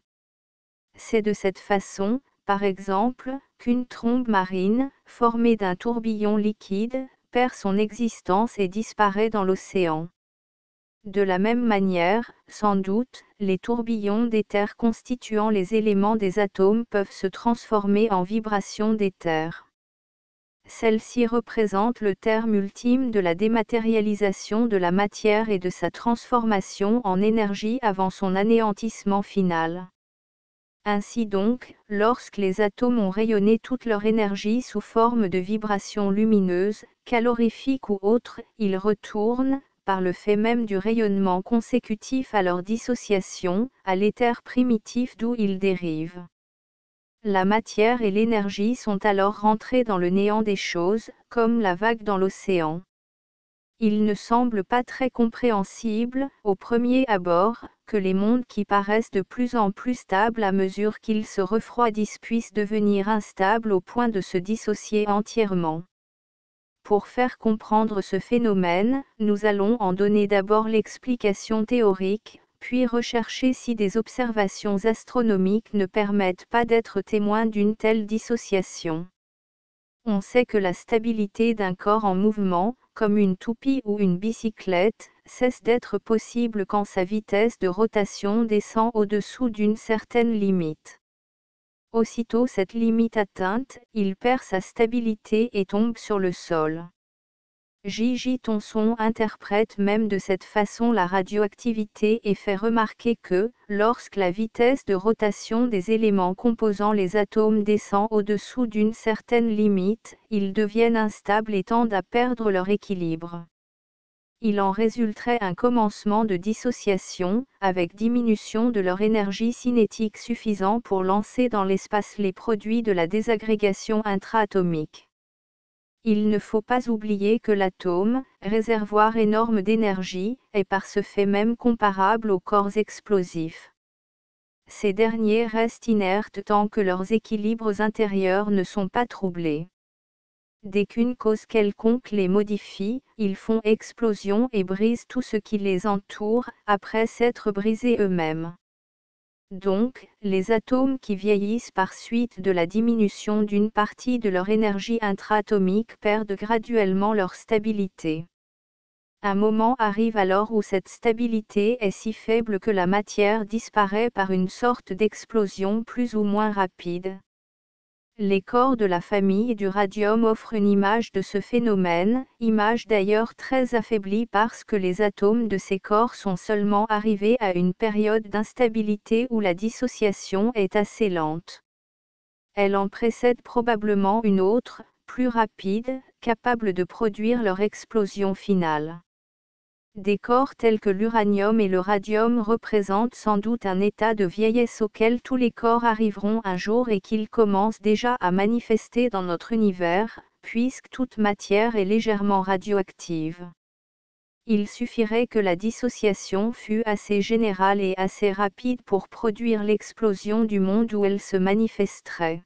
C'est de cette façon, par exemple, qu'une trombe marine, formée d'un tourbillon liquide, perd son existence et disparaît dans l'océan. De la même manière, sans doute, les tourbillons d'éther constituant les éléments des atomes peuvent se transformer en vibrations d'éther. Celle-ci représente le terme ultime de la dématérialisation de la matière et de sa transformation en énergie avant son anéantissement final. Ainsi donc, lorsque les atomes ont rayonné toute leur énergie sous forme de vibrations lumineuses, calorifiques ou autres, ils retournent, par le fait même du rayonnement consécutif à leur dissociation, à l'éther primitif d'où ils dérivent. La matière et l'énergie sont alors rentrées dans le néant des choses, comme la vague dans l'océan. Il ne semble pas très compréhensible, au premier abord, que les mondes qui paraissent de plus en plus stables à mesure qu'ils se refroidissent puissent devenir instables au point de se dissocier entièrement. Pour faire comprendre ce phénomène, nous allons en donner d'abord l'explication théorique, puis rechercher si des observations astronomiques ne permettent pas d'être témoins d'une telle dissociation. On sait que la stabilité d'un corps en mouvement, comme une toupie ou une bicyclette, cesse d'être possible quand sa vitesse de rotation descend au-dessous d'une certaine limite. Aussitôt cette limite atteinte, il perd sa stabilité et tombe sur le sol. J.J. Thomson interprète même de cette façon la radioactivité et fait remarquer que, lorsque la vitesse de rotation des éléments composant les atomes descend au-dessous d'une certaine limite, ils deviennent instables et tendent à perdre leur équilibre. Il en résulterait un commencement de dissociation, avec diminution de leur énergie cinétique suffisant pour lancer dans l'espace les produits de la désagrégation intra-atomique. Il ne faut pas oublier que l'atome, réservoir énorme d'énergie, est par ce fait même comparable aux corps explosifs. Ces derniers restent inertes tant que leurs équilibres intérieurs ne sont pas troublés. Dès qu'une cause quelconque les modifie, ils font explosion et brisent tout ce qui les entoure, après s'être brisés eux-mêmes. Donc, les atomes qui vieillissent par suite de la diminution d'une partie de leur énergie intra-atomique perdent graduellement leur stabilité. Un moment arrive alors où cette stabilité est si faible que la matière disparaît par une sorte d'explosion plus ou moins rapide. Les corps de la famille du radium offrent une image de ce phénomène, image d'ailleurs très affaiblie parce que les atomes de ces corps sont seulement arrivés à une période d'instabilité où la dissociation est assez lente. Elle en précède probablement une autre, plus rapide, capable de produire leur explosion finale. Des corps tels que l'uranium et le radium représentent sans doute un état de vieillesse auquel tous les corps arriveront un jour et qu'ils commencent déjà à manifester dans notre univers, puisque toute matière est légèrement radioactive. Il suffirait que la dissociation fût assez générale et assez rapide pour produire l'explosion du monde où elle se manifesterait.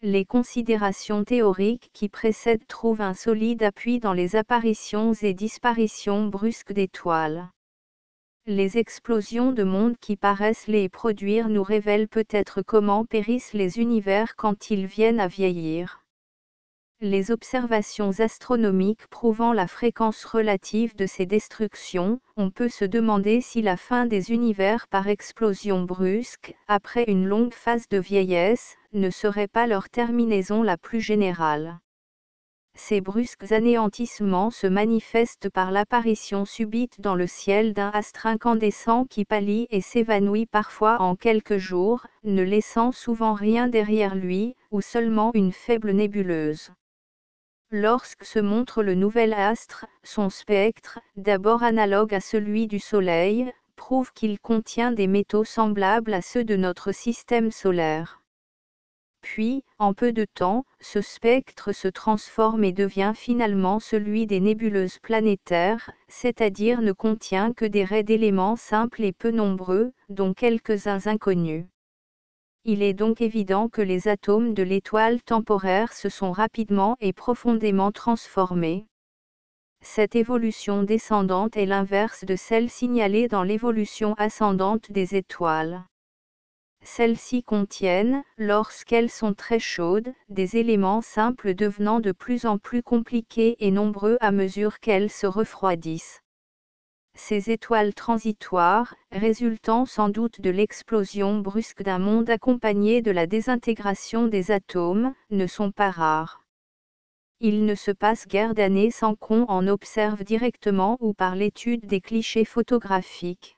Les considérations théoriques qui précèdent trouvent un solide appui dans les apparitions et disparitions brusques d'étoiles. Les explosions de mondes qui paraissent les produire nous révèlent peut-être comment périssent les univers quand ils viennent à vieillir. Les observations astronomiques prouvant la fréquence relative de ces destructions, on peut se demander si la fin des univers par explosion brusque, après une longue phase de vieillesse, ne serait pas leur terminaison la plus générale. Ces brusques anéantissements se manifestent par l'apparition subite dans le ciel d'un astre incandescent qui pâlit et s'évanouit parfois en quelques jours, ne laissant souvent rien derrière lui, ou seulement une faible nébuleuse. Lorsque se montre le nouvel astre, son spectre, d'abord analogue à celui du Soleil, prouve qu'il contient des métaux semblables à ceux de notre système solaire. Puis, en peu de temps, ce spectre se transforme et devient finalement celui des nébuleuses planétaires, c'est-à-dire ne contient que des raies d'éléments simples et peu nombreux, dont quelques-uns inconnus. Il est donc évident que les atomes de l'étoile temporaire se sont rapidement et profondément transformés. Cette évolution descendante est l'inverse de celle signalée dans l'évolution ascendante des étoiles. Celles-ci contiennent, lorsqu'elles sont très chaudes, des éléments simples devenant de plus en plus compliqués et nombreux à mesure qu'elles se refroidissent. Ces étoiles transitoires, résultant sans doute de l'explosion brusque d'un monde accompagnée de la désintégration des atomes, ne sont pas rares. Il ne se passe guère d'années sans qu'on en observe directement ou par l'étude des clichés photographiques.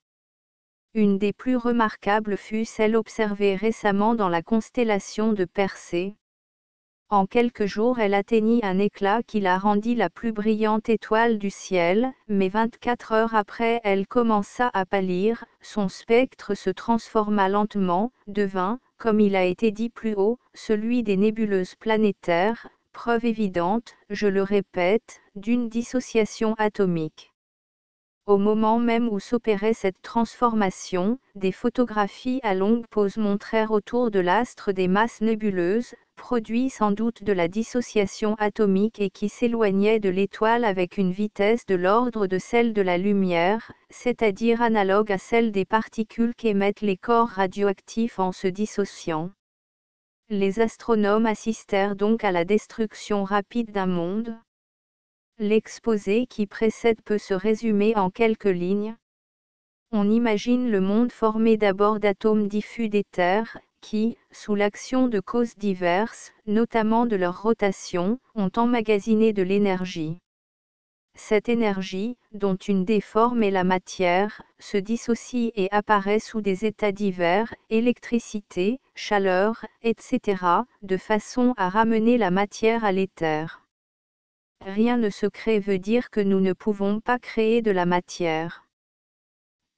Une des plus remarquables fut celle observée récemment dans la constellation de Persée. En quelques jours elle atteignit un éclat qui la rendit la plus brillante étoile du ciel, mais 24 heures après elle commença à pâlir, son spectre se transforma lentement, devint, comme il a été dit plus haut, celui des nébuleuses planétaires, preuve évidente, je le répète, d'une dissociation atomique. Au moment même où s'opérait cette transformation, des photographies à longue pause montrèrent autour de l'astre des masses nébuleuses, produits sans doute de la dissociation atomique et qui s'éloignaient de l'étoile avec une vitesse de l'ordre de celle de la lumière, c'est-à-dire analogue à celle des particules qu'émettent les corps radioactifs en se dissociant. Les astronomes assistèrent donc à la destruction rapide d'un monde. L'exposé qui précède peut se résumer en quelques lignes. On imagine le monde formé d'abord d'atomes diffus d'éther, qui, sous l'action de causes diverses, notamment de leur rotation, ont emmagasiné de l'énergie. Cette énergie, dont une des formes est la matière, se dissocie et apparaît sous des états divers, électricité, chaleur, etc., de façon à ramener la matière à l'éther. Rien ne se crée veut dire que nous ne pouvons pas créer de la matière.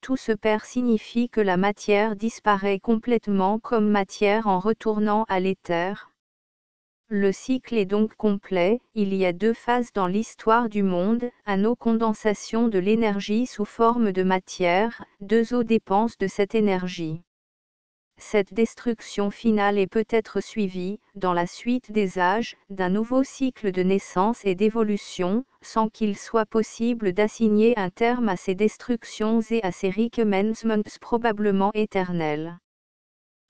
Tout se perd signifie que la matière disparaît complètement comme matière en retournant à l'éther. Le cycle est donc complet, il y a deux phases dans l'histoire du monde, un eau condensation de l'énergie sous forme de matière, deux eaux dépenses de cette énergie. Cette destruction finale est peut-être suivie, dans la suite des âges, d'un nouveau cycle de naissance et d'évolution, sans qu'il soit possible d'assigner un terme à ces destructions et à ces recommencements probablement éternels.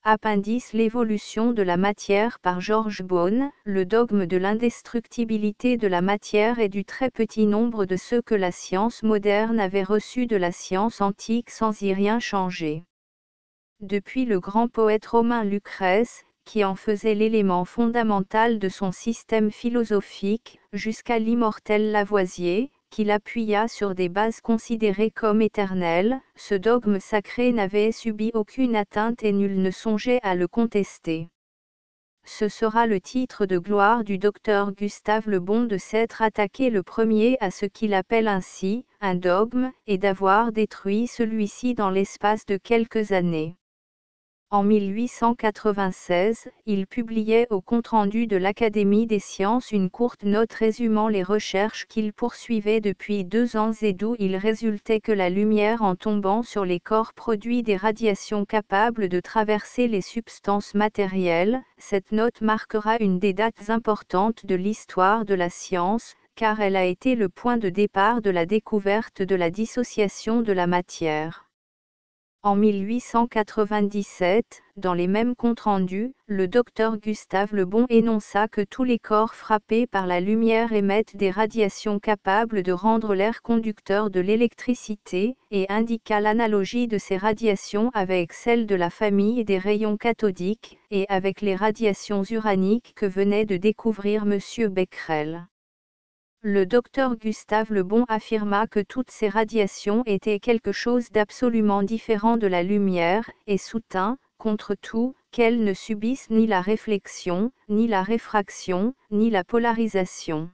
Appendice L'évolution de la matière par George Bohn. Le dogme de l'indestructibilité de la matière est du très petit nombre de ceux que la science moderne avait reçus de la science antique sans y rien changer. Depuis le grand poète romain Lucrèce, qui en faisait l'élément fondamental de son système philosophique, jusqu'à l'immortel Lavoisier, qui l'appuya sur des bases considérées comme éternelles, ce dogme sacré n'avait subi aucune atteinte et nul ne songeait à le contester. Ce sera le titre de gloire du docteur Gustave Le Bon de s'être attaqué le premier à ce qu'il appelle ainsi un dogme, et d'avoir détruit celui-ci dans l'espace de quelques années. En 1896, il publiait au compte-rendu de l'Académie des sciences une courte note résumant les recherches qu'il poursuivait depuis 2 ans et d'où il résultait que la lumière en tombant sur les corps produit des radiations capables de traverser les substances matérielles. Cette note marquera une des dates importantes de l'histoire de la science, car elle a été le point de départ de la découverte de la dissociation de la matière. En 1897, dans les mêmes comptes rendus, le docteur Gustave Le Bon énonça que tous les corps frappés par la lumière émettent des radiations capables de rendre l'air conducteur de l'électricité, et indiqua l'analogie de ces radiations avec celle de la famille des rayons cathodiques, et avec les radiations uraniques que venait de découvrir M. Becquerel. Le docteur Gustave Le Bon affirma que toutes ces radiations étaient quelque chose d'absolument différent de la lumière, et soutint, contre tout, qu'elles ne subissent ni la réflexion, ni la réfraction, ni la polarisation.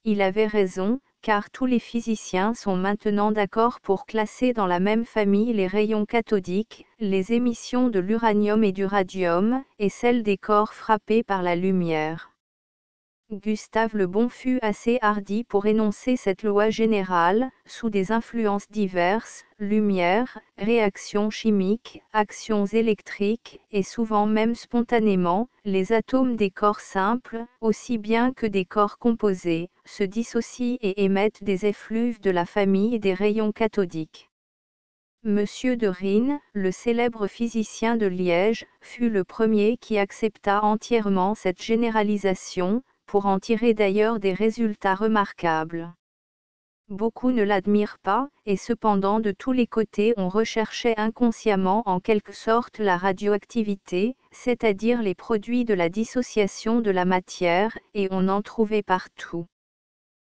Il avait raison, car tous les physiciens sont maintenant d'accord pour classer dans la même famille les rayons cathodiques, les émissions de l'uranium et du radium, et celles des corps frappés par la lumière. Gustave Le Bon fut assez hardi pour énoncer cette loi générale, sous des influences diverses, lumière, réactions chimiques, actions électriques, et souvent même spontanément, les atomes des corps simples, aussi bien que des corps composés, se dissocient et émettent des effluves de la famille des rayons cathodiques. Monsieur de Rijn, le célèbre physicien de Liège, fut le premier qui accepta entièrement cette généralisation, pour en tirer d'ailleurs des résultats remarquables. Beaucoup ne l'admirent pas, et cependant de tous les côtés on recherchait inconsciemment en quelque sorte la radioactivité, c'est-à-dire les produits de la dissociation de la matière, et on en trouvait partout.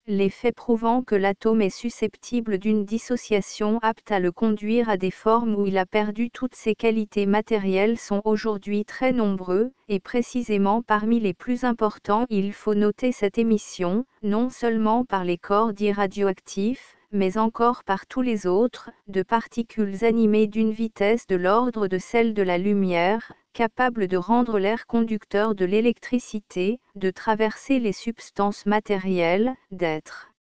Les faits prouvant que l'atome est susceptible d'une dissociation apte à le conduire à des formes où il a perdu toutes ses qualités matérielles sont aujourd'hui très nombreux, et précisément parmi les plus importants il faut noter cette émission, non seulement par les corps dits radioactifs, mais encore par tous les autres, de particules animées d'une vitesse de l'ordre de celle de la lumière, capables de rendre l'air conducteur de l'électricité, de traverser les substances matérielles, d'être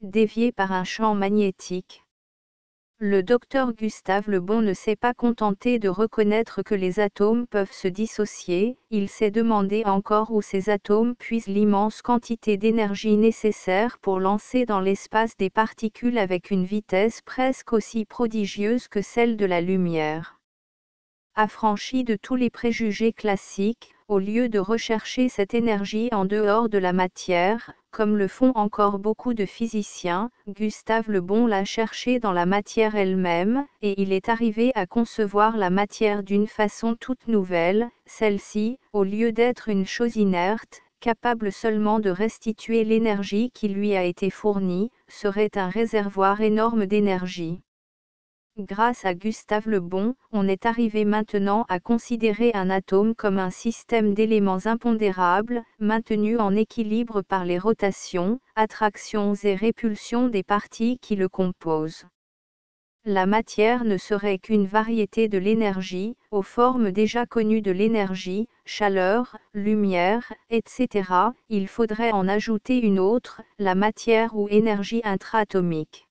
dévié par un champ magnétique. Le docteur Gustave Le Bon ne s'est pas contenté de reconnaître que les atomes peuvent se dissocier, il s'est demandé encore où ces atomes puisent l'immense quantité d'énergie nécessaire pour lancer dans l'espace des particules avec une vitesse presque aussi prodigieuse que celle de la lumière. Affranchi de tous les préjugés classiques, au lieu de rechercher cette énergie en dehors de la matière, comme le font encore beaucoup de physiciens, Gustave Le Bon l'a cherchée dans la matière elle-même, et il est arrivé à concevoir la matière d'une façon toute nouvelle, celle-ci, au lieu d'être une chose inerte, capable seulement de restituer l'énergie qui lui a été fournie, serait un réservoir énorme d'énergie. Grâce à Gustave Le Bon, on est arrivé maintenant à considérer un atome comme un système d'éléments impondérables, maintenus en équilibre par les rotations, attractions et répulsions des parties qui le composent. La matière ne serait qu'une variété de l'énergie, aux formes déjà connues de l'énergie, chaleur, lumière, etc. Il faudrait en ajouter une autre, la matière ou énergie intra-atomique.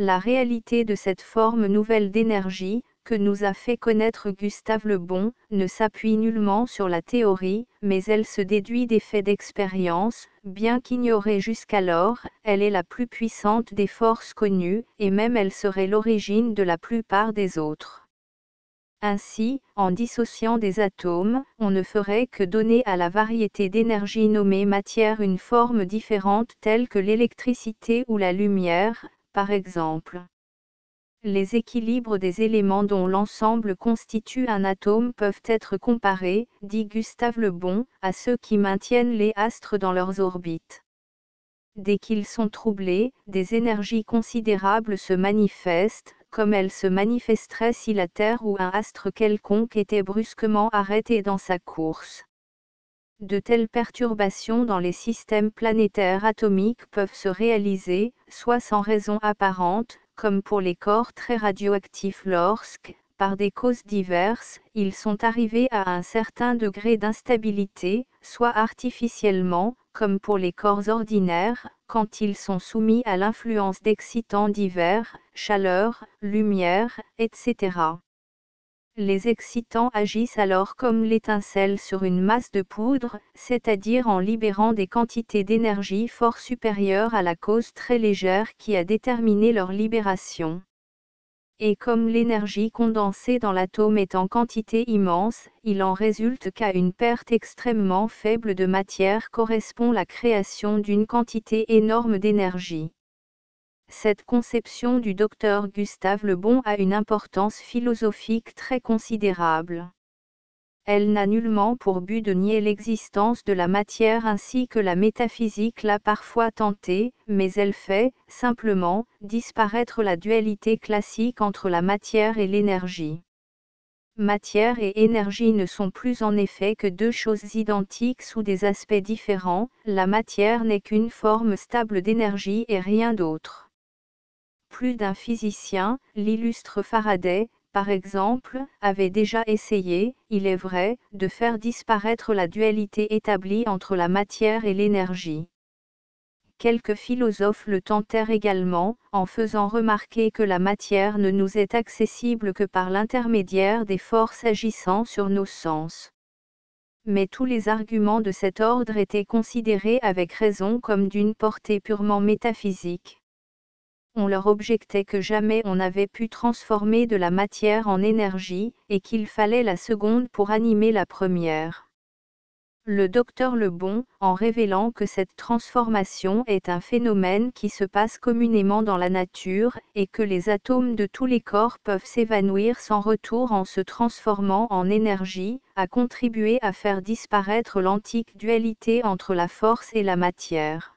La réalité de cette forme nouvelle d'énergie, que nous a fait connaître Gustave Le Bon, ne s'appuie nullement sur la théorie, mais elle se déduit des faits d'expérience, bien qu'ignorée jusqu'alors, elle est la plus puissante des forces connues, et même elle serait l'origine de la plupart des autres. Ainsi, en dissociant des atomes, on ne ferait que donner à la variété d'énergie nommée matière une forme différente telle que l'électricité ou la lumière, par exemple. Les équilibres des éléments dont l'ensemble constitue un atome peuvent être comparés, dit Gustave Le Bon, à ceux qui maintiennent les astres dans leurs orbites. Dès qu'ils sont troublés, des énergies considérables se manifestent, comme elles se manifesteraient si la Terre ou un astre quelconque était brusquement arrêté dans sa course. De telles perturbations dans les systèmes planétaires atomiques peuvent se réaliser, soit sans raison apparente, comme pour les corps très radioactifs lorsque, par des causes diverses, ils sont arrivés à un certain degré d'instabilité, soit artificiellement, comme pour les corps ordinaires, quand ils sont soumis à l'influence d'excitants divers, chaleur, lumière, etc. Les excitants agissent alors comme l'étincelle sur une masse de poudre, c'est-à-dire en libérant des quantités d'énergie fort supérieures à la cause très légère qui a déterminé leur libération. Et comme l'énergie condensée dans l'atome est en quantité immense, il en résulte qu'à une perte extrêmement faible de matière correspond la création d'une quantité énorme d'énergie. Cette conception du docteur Gustave Le Bon a une importance philosophique très considérable. Elle n'a nullement pour but de nier l'existence de la matière ainsi que la métaphysique l'a parfois tenté, mais elle fait, simplement, disparaître la dualité classique entre la matière et l'énergie. Matière et énergie ne sont plus en effet que deux choses identiques sous des aspects différents, la matière n'est qu'une forme stable d'énergie et rien d'autre. Plus d'un physicien, l'illustre Faraday, par exemple, avait déjà essayé, il est vrai, de faire disparaître la dualité établie entre la matière et l'énergie. Quelques philosophes le tentèrent également, en faisant remarquer que la matière ne nous est accessible que par l'intermédiaire des forces agissant sur nos sens. Mais tous les arguments de cet ordre étaient considérés avec raison comme d'une portée purement métaphysique. On leur objectait que jamais on n'avait pu transformer de la matière en énergie, et qu'il fallait la seconde pour animer la première. Le docteur Le Bon, en révélant que cette transformation est un phénomène qui se passe communément dans la nature, et que les atomes de tous les corps peuvent s'évanouir sans retour en se transformant en énergie, a contribué à faire disparaître l'antique dualité entre la force et la matière.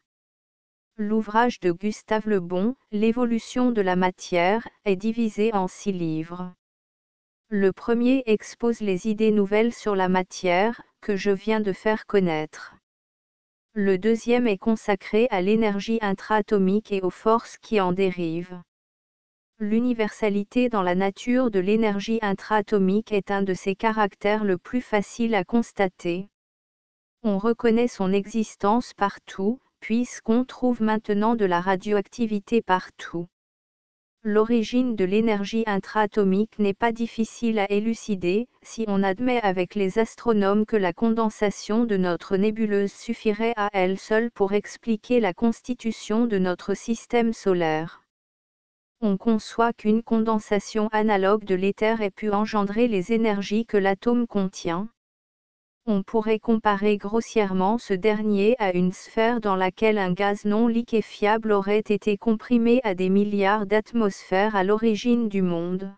L'ouvrage de Gustave Le Bon, L'évolution de la matière, est divisé en 6 livres. Le premier expose les idées nouvelles sur la matière, que je viens de faire connaître. Le deuxième est consacré à l'énergie intra-atomique et aux forces qui en dérivent. L'universalité dans la nature de l'énergie intra-atomique est un de ses caractères le plus facile à constater. On reconnaît son existence partout, puisqu'on trouve maintenant de la radioactivité partout. L'origine de l'énergie intra-atomique n'est pas difficile à élucider, si on admet avec les astronomes que la condensation de notre nébuleuse suffirait à elle seule pour expliquer la constitution de notre système solaire. On conçoit qu'une condensation analogue de l'éther ait pu engendrer les énergies que l'atome contient. On pourrait comparer grossièrement ce dernier à une sphère dans laquelle un gaz non liquéfiable aurait été comprimé à des milliards d'atmosphères à l'origine du monde.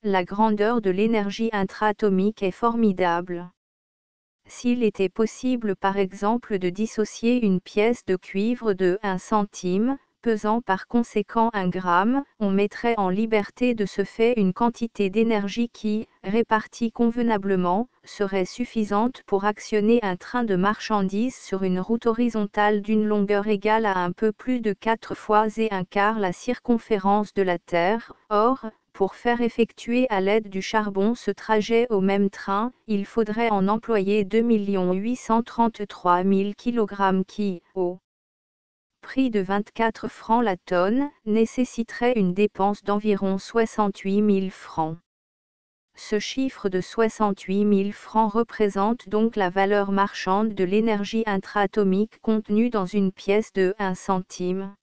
La grandeur de l'énergie intra-atomique est formidable. S'il était possible par exemple de dissocier une pièce de cuivre de 1 centime, pesant par conséquent 1 gramme, on mettrait en liberté de ce fait une quantité d'énergie qui, répartie convenablement, serait suffisante pour actionner un train de marchandises sur une route horizontale d'une longueur égale à un peu plus de 4 fois et un quart la circonférence de la Terre. Or, pour faire effectuer à l'aide du charbon ce trajet au même train, il faudrait en employer 2 833 000 kg qui, au prix de 24 francs la tonne, nécessiterait une dépense d'environ 68 000 francs. Ce chiffre de 68 000 francs représente donc la valeur marchande de l'énergie intra-atomique contenue dans une pièce de 1 centime.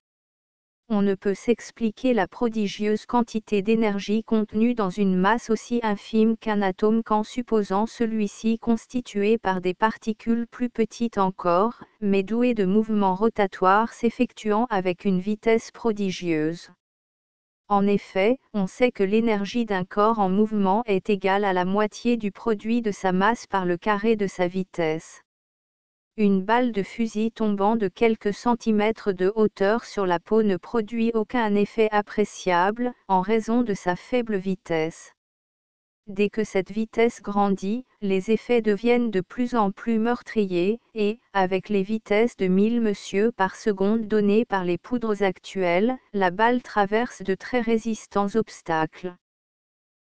On ne peut s'expliquer la prodigieuse quantité d'énergie contenue dans une masse aussi infime qu'un atome qu'en supposant celui-ci constitué par des particules plus petites encore, mais douées de mouvements rotatoires s'effectuant avec une vitesse prodigieuse. En effet, on sait que l'énergie d'un corps en mouvement est égale à la moitié du produit de sa masse par le carré de sa vitesse. Une balle de fusil tombant de quelques centimètres de hauteur sur la peau ne produit aucun effet appréciable, en raison de sa faible vitesse. Dès que cette vitesse grandit, les effets deviennent de plus en plus meurtriers, et, avec les vitesses de 1000 mètres par seconde données par les poudres actuelles, la balle traverse de très résistants obstacles.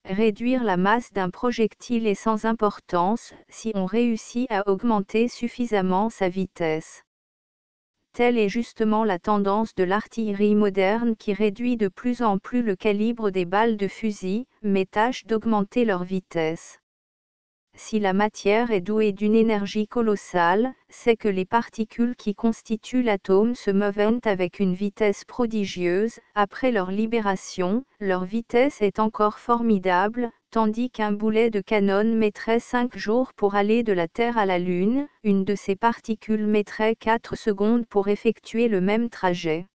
Réduire la masse d'un projectile est sans importance, si on réussit à augmenter suffisamment sa vitesse. Telle est justement la tendance de l'artillerie moderne qui réduit de plus en plus le calibre des balles de fusil, mais tâche d'augmenter leur vitesse. Si la matière est douée d'une énergie colossale, c'est que les particules qui constituent l'atome se meuvent avec une vitesse prodigieuse. Après leur libération, leur vitesse est encore formidable, tandis qu'un boulet de canon mettrait 5 jours pour aller de la Terre à la Lune, une de ces particules mettrait 4 secondes pour effectuer le même trajet.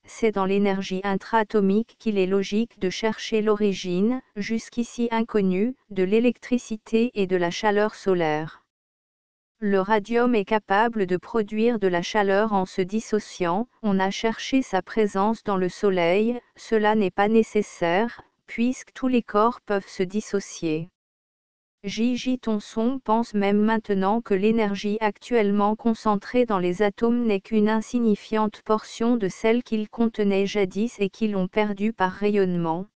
C'est dans l'énergie intra-atomique qu'il est logique de chercher l'origine, jusqu'ici inconnue, de l'électricité et de la chaleur solaire. Le radium est capable de produire de la chaleur en se dissociant, on a cherché sa présence dans le Soleil, cela n'est pas nécessaire, puisque tous les corps peuvent se dissocier. J.J. Thomson pense même maintenant que l'énergie actuellement concentrée dans les atomes n'est qu'une insignifiante portion de celle qu'ils contenaient jadis et qu'ils ont perdue par rayonnement.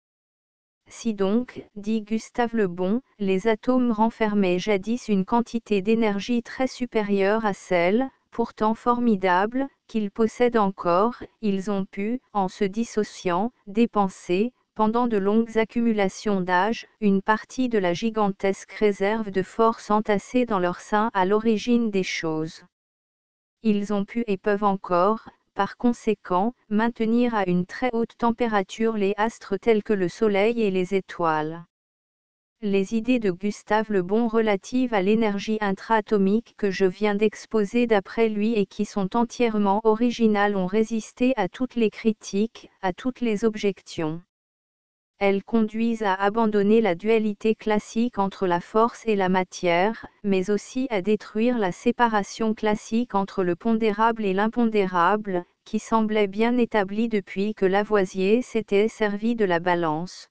Si donc, dit Gustave Le Bon, les atomes renfermaient jadis une quantité d'énergie très supérieure à celle, pourtant formidable, qu'ils possèdent encore, ils ont pu, en se dissociant, dépenser, pendant de longues accumulations d'âge, une partie de la gigantesque réserve de force entassée dans leur sein à l'origine des choses. Ils ont pu et peuvent encore, par conséquent, maintenir à une très haute température les astres tels que le Soleil et les étoiles. Les idées de Gustave Le Bon relatives à l'énergie intra-atomique que je viens d'exposer d'après lui et qui sont entièrement originales ont résisté à toutes les critiques, à toutes les objections. Elles conduisent à abandonner la dualité classique entre la force et la matière, mais aussi à détruire la séparation classique entre le pondérable et l'impondérable, qui semblait bien établie depuis que Lavoisier s'était servi de la balance.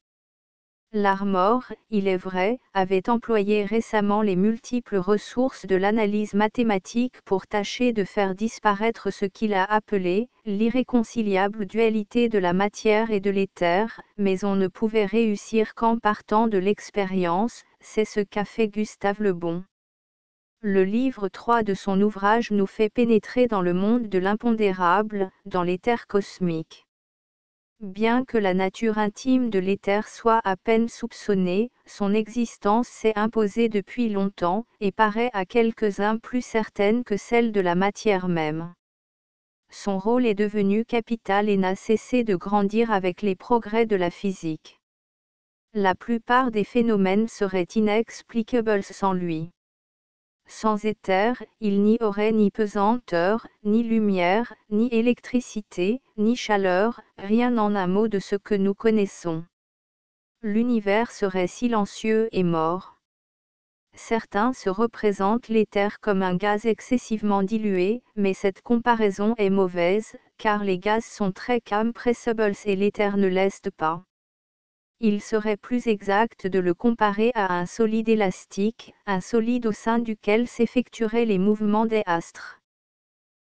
Larmor, il est vrai, avait employé récemment les multiples ressources de l'analyse mathématique pour tâcher de faire disparaître ce qu'il a appelé l'irréconciliable dualité de la matière et de l'éther, mais on ne pouvait réussir qu'en partant de l'expérience, c'est ce qu'a fait Gustave Le Bon. Le livre 3 de son ouvrage nous fait pénétrer dans le monde de l'impondérable, dans l'éther cosmique. Bien que la nature intime de l'éther soit à peine soupçonnée, son existence s'est imposée depuis longtemps, et paraît à quelques-uns plus certaine que celle de la matière même. Son rôle est devenu capital et n'a cessé de grandir avec les progrès de la physique. La plupart des phénomènes seraient inexplicables sans lui. Sans éther, il n'y aurait ni pesanteur, ni lumière, ni électricité, ni chaleur, rien en un mot de ce que nous connaissons. L'univers serait silencieux et mort. Certains se représentent l'éther comme un gaz excessivement dilué, mais cette comparaison est mauvaise, car les gaz sont très compressibles et l'éther ne l'est pas. Il serait plus exact de le comparer à un solide élastique, un solide au sein duquel s'effectueraient les mouvements des astres.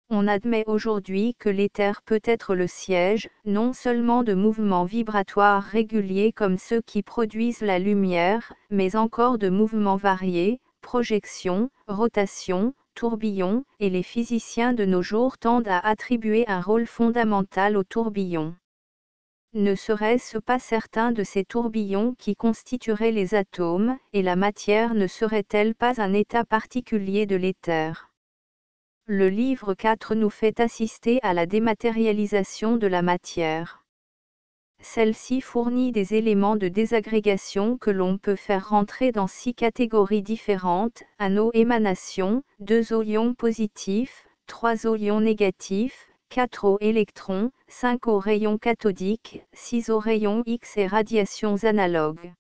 On admet aujourd'hui que l'éther peut être le siège, non seulement de mouvements vibratoires réguliers comme ceux qui produisent la lumière, mais encore de mouvements variés, projections, rotations, tourbillons, et les physiciens de nos jours tendent à attribuer un rôle fondamental aux tourbillons. Ne serait-ce pas certains de ces tourbillons qui constitueraient les atomes, et la matière ne serait-elle pas un état particulier de l'éther? Le livre 4 nous fait assister à la dématérialisation de la matière. Celle-ci fournit des éléments de désagrégation que l'on peut faire rentrer dans 6 catégories différentes: anneaux émanation, 2 O ions positifs, 3 O ions négatifs, 4 O électrons, 5 O rayons cathodiques, 6 O rayons X et radiations analogues.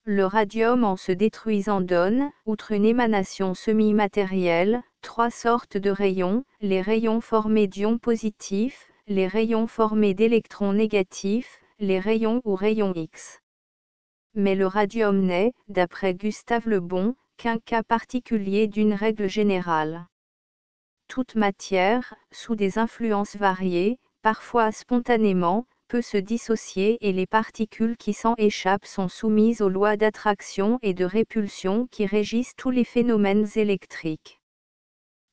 Le radium en se détruisant donne, outre une émanation semi-matérielle, 3 sortes de rayons: les rayons formés d'ions positifs, les rayons formés d'électrons négatifs, les rayons ou rayons X. Mais le radium n'est, d'après Gustave Le Bon, qu'un cas particulier d'une règle générale. Toute matière, sous des influences variées, parfois spontanément, peut se dissocier et les particules qui s'en échappent sont soumises aux lois d'attraction et de répulsion qui régissent tous les phénomènes électriques.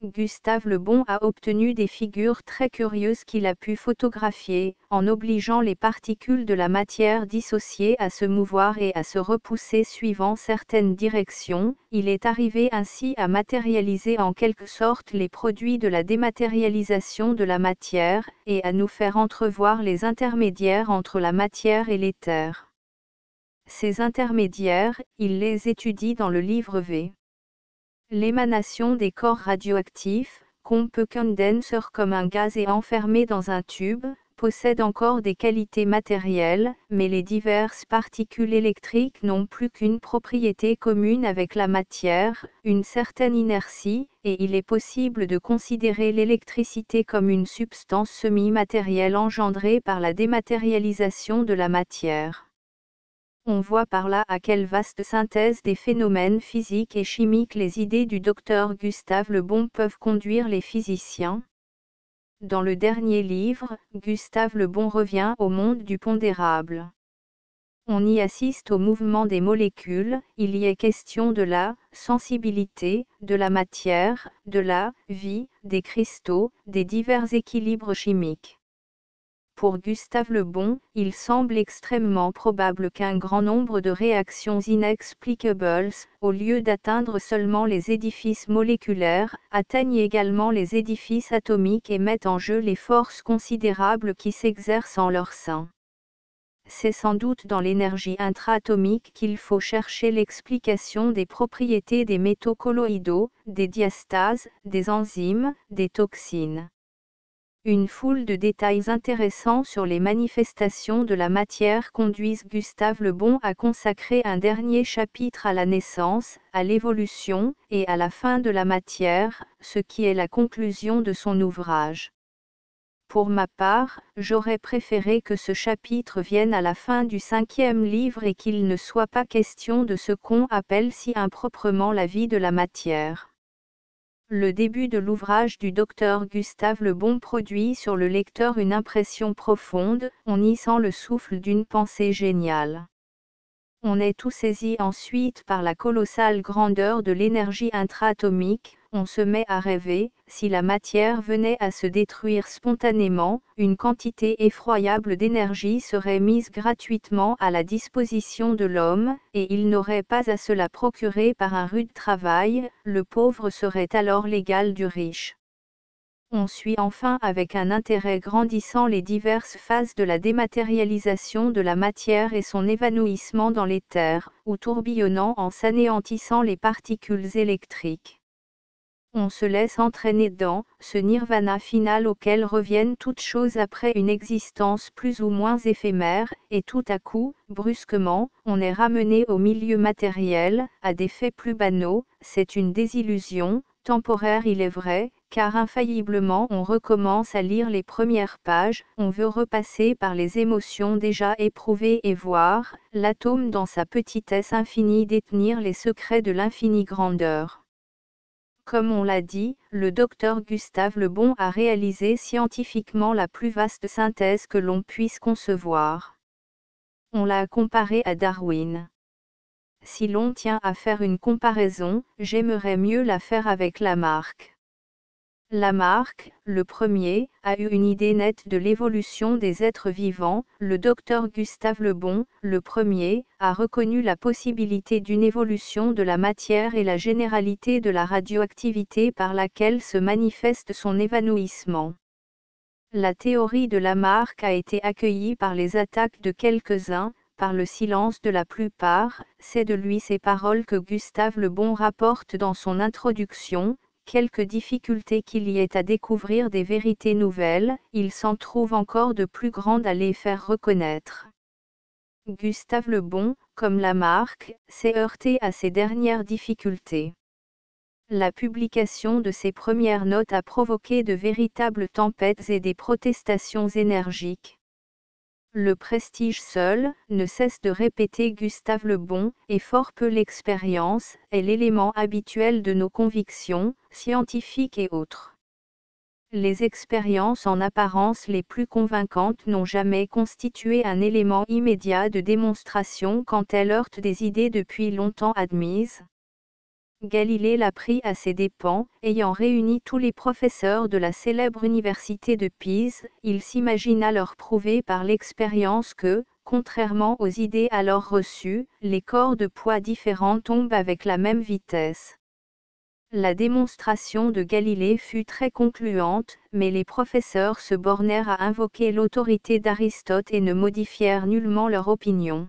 Gustave Le Bon a obtenu des figures très curieuses qu'il a pu photographier, en obligeant les particules de la matière dissociée à se mouvoir et à se repousser suivant certaines directions. Il est arrivé ainsi à matérialiser en quelque sorte les produits de la dématérialisation de la matière, et à nous faire entrevoir les intermédiaires entre la matière et l'éther. Ces intermédiaires, il les étudie dans le livre V. L'émanation des corps radioactifs, qu'on peut condenser comme un gaz et enfermé dans un tube, possède encore des qualités matérielles, mais les diverses particules électriques n'ont plus qu'une propriété commune avec la matière, une certaine inertie, et il est possible de considérer l'électricité comme une substance semi-matérielle engendrée par la dématérialisation de la matière. On voit par là à quelle vaste synthèse des phénomènes physiques et chimiques les idées du docteur Gustave Le Bon peuvent conduire les physiciens. Dans le dernier livre, Gustave Le Bon revient au monde du pondérable. On y assiste au mouvement des molécules, il y est question de la sensibilité, de la matière, de la vie, des cristaux, des divers équilibres chimiques. Pour Gustave Le Bon, il semble extrêmement probable qu'un grand nombre de réactions inexplicables, au lieu d'atteindre seulement les édifices moléculaires, atteignent également les édifices atomiques et mettent en jeu les forces considérables qui s'exercent en leur sein. C'est sans doute dans l'énergie intra-atomique qu'il faut chercher l'explication des propriétés des métaux colloïdaux, des diastases, des enzymes, des toxines. Une foule de détails intéressants sur les manifestations de la matière conduisent Gustave Le Bon à consacrer un dernier chapitre à la naissance, à l'évolution, et à la fin de la matière, ce qui est la conclusion de son ouvrage. Pour ma part, j'aurais préféré que ce chapitre vienne à la fin du 5e livre et qu'il ne soit pas question de ce qu'on appelle si improprement la vie de la matière. Le début de l'ouvrage du docteur Gustave Le Bon produit sur le lecteur une impression profonde, on y sent le souffle d'une pensée géniale. On est tout saisi ensuite par la colossale grandeur de l'énergie intra-atomique, on se met à rêver, si la matière venait à se détruire spontanément, une quantité effroyable d'énergie serait mise gratuitement à la disposition de l'homme, et il n'aurait pas à se la procurer par un rude travail, le pauvre serait alors l'égal du riche. On suit enfin avec un intérêt grandissant les diverses phases de la dématérialisation de la matière et son évanouissement dans l'éther, ou tourbillonnant en s'anéantissant les particules électriques. On se laisse entraîner dans ce nirvana final auquel reviennent toutes choses après une existence plus ou moins éphémère, et tout à coup, brusquement, on est ramené au milieu matériel, à des faits plus banaux. C'est une désillusion, temporaire il est vrai, car infailliblement on recommence à lire les premières pages, on veut repasser par les émotions déjà éprouvées et voir l'atome dans sa petitesse infinie détenir les secrets de l'infinie grandeur. Comme on l'a dit, le docteur Gustave Le Bon a réalisé scientifiquement la plus vaste synthèse que l'on puisse concevoir. On l'a comparé à Darwin. Si l'on tient à faire une comparaison, j'aimerais mieux la faire avec Lamarck. Lamarck, le premier, a eu une idée nette de l'évolution des êtres vivants. Le docteur Gustave Le Bon, le premier, a reconnu la possibilité d'une évolution de la matière et la généralité de la radioactivité par laquelle se manifeste son évanouissement. La théorie de Lamarck a été accueillie par les attaques de quelques-uns, par le silence de la plupart. C'est de lui ces paroles que Gustave Le Bon rapporte dans son introduction. Quelques difficultés qu'il y ait à découvrir des vérités nouvelles, il s'en trouve encore de plus grandes à les faire reconnaître. Gustave Le Bon, comme Lamarck, s'est heurté à ces dernières difficultés. La publication de ses premières notes a provoqué de véritables tempêtes et des protestations énergiques. Le prestige seul, ne cesse de répéter Gustave Le Bon, et fort peu l'expérience, est l'élément habituel de nos convictions, scientifiques et autres. Les expériences en apparence les plus convaincantes n'ont jamais constitué un élément immédiat de démonstration quand elles heurtent des idées depuis longtemps admises. Galilée l'a pris à ses dépens, ayant réuni tous les professeurs de la célèbre université de Pise, il s'imagina leur prouver par l'expérience que, contrairement aux idées alors reçues, les corps de poids différents tombent avec la même vitesse. La démonstration de Galilée fut très concluante, mais les professeurs se bornèrent à invoquer l'autorité d'Aristote et ne modifièrent nullement leur opinion.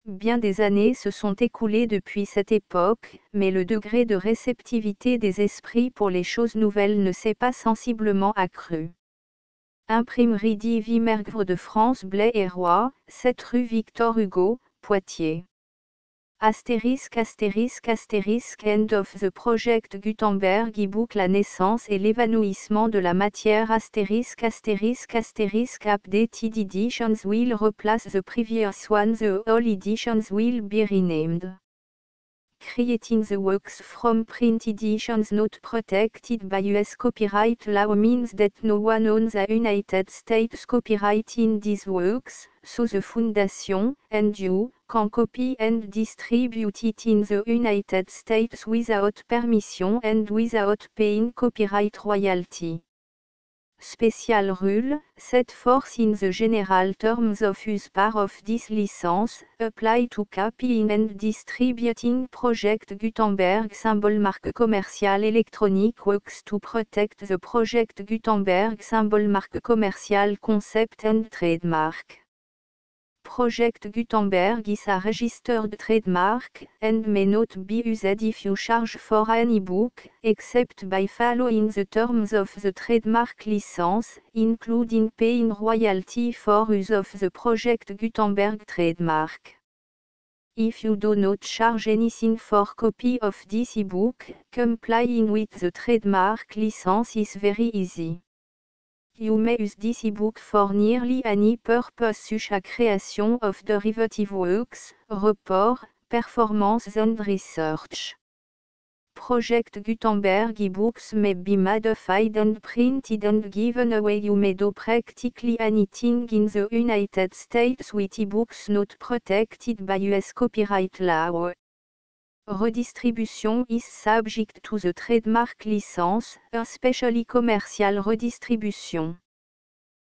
Bien des années se sont écoulées depuis cette époque, mais le degré de réceptivité des esprits pour les choses nouvelles ne s'est pas sensiblement accru. Imprimerie d'Yves Mergre de France Blais et Roy, 7 rue Victor Hugo, Poitiers. *** End of the Project Gutenberg e-book La naissance et l'évanouissement de la matière *** Updated editions will replace the previous one. The all editions will be renamed. Creating the works from print editions not protected by US copyright law means that no one owns the United States copyright in these works, so the Foundation, and you, can copy and distribute it in the United States without permission and without paying copyright royalty. Special rule, set forth in the general terms of use part of this license, apply to copying and distributing Project Gutenberg symbol marque commercial electronic works to protect the Project Gutenberg symbol marque commercial concept and trademark. Project Gutenberg is a registered trademark, and may not be used if you charge for an e-book, except by following the terms of the trademark license, including paying royalty for use of the Project Gutenberg trademark. If you do not charge anything for copy of this e-book, complying with the trademark license is very easy. You may use this e-book for nearly any purpose such as creation of derivative works, report, performance and research. Project Gutenberg e-books may be modified and printed and given away. You may do practically anything in the United States with e-books not protected by US copyright law. Redistribution is subject to the trademark license, especially commercial redistribution.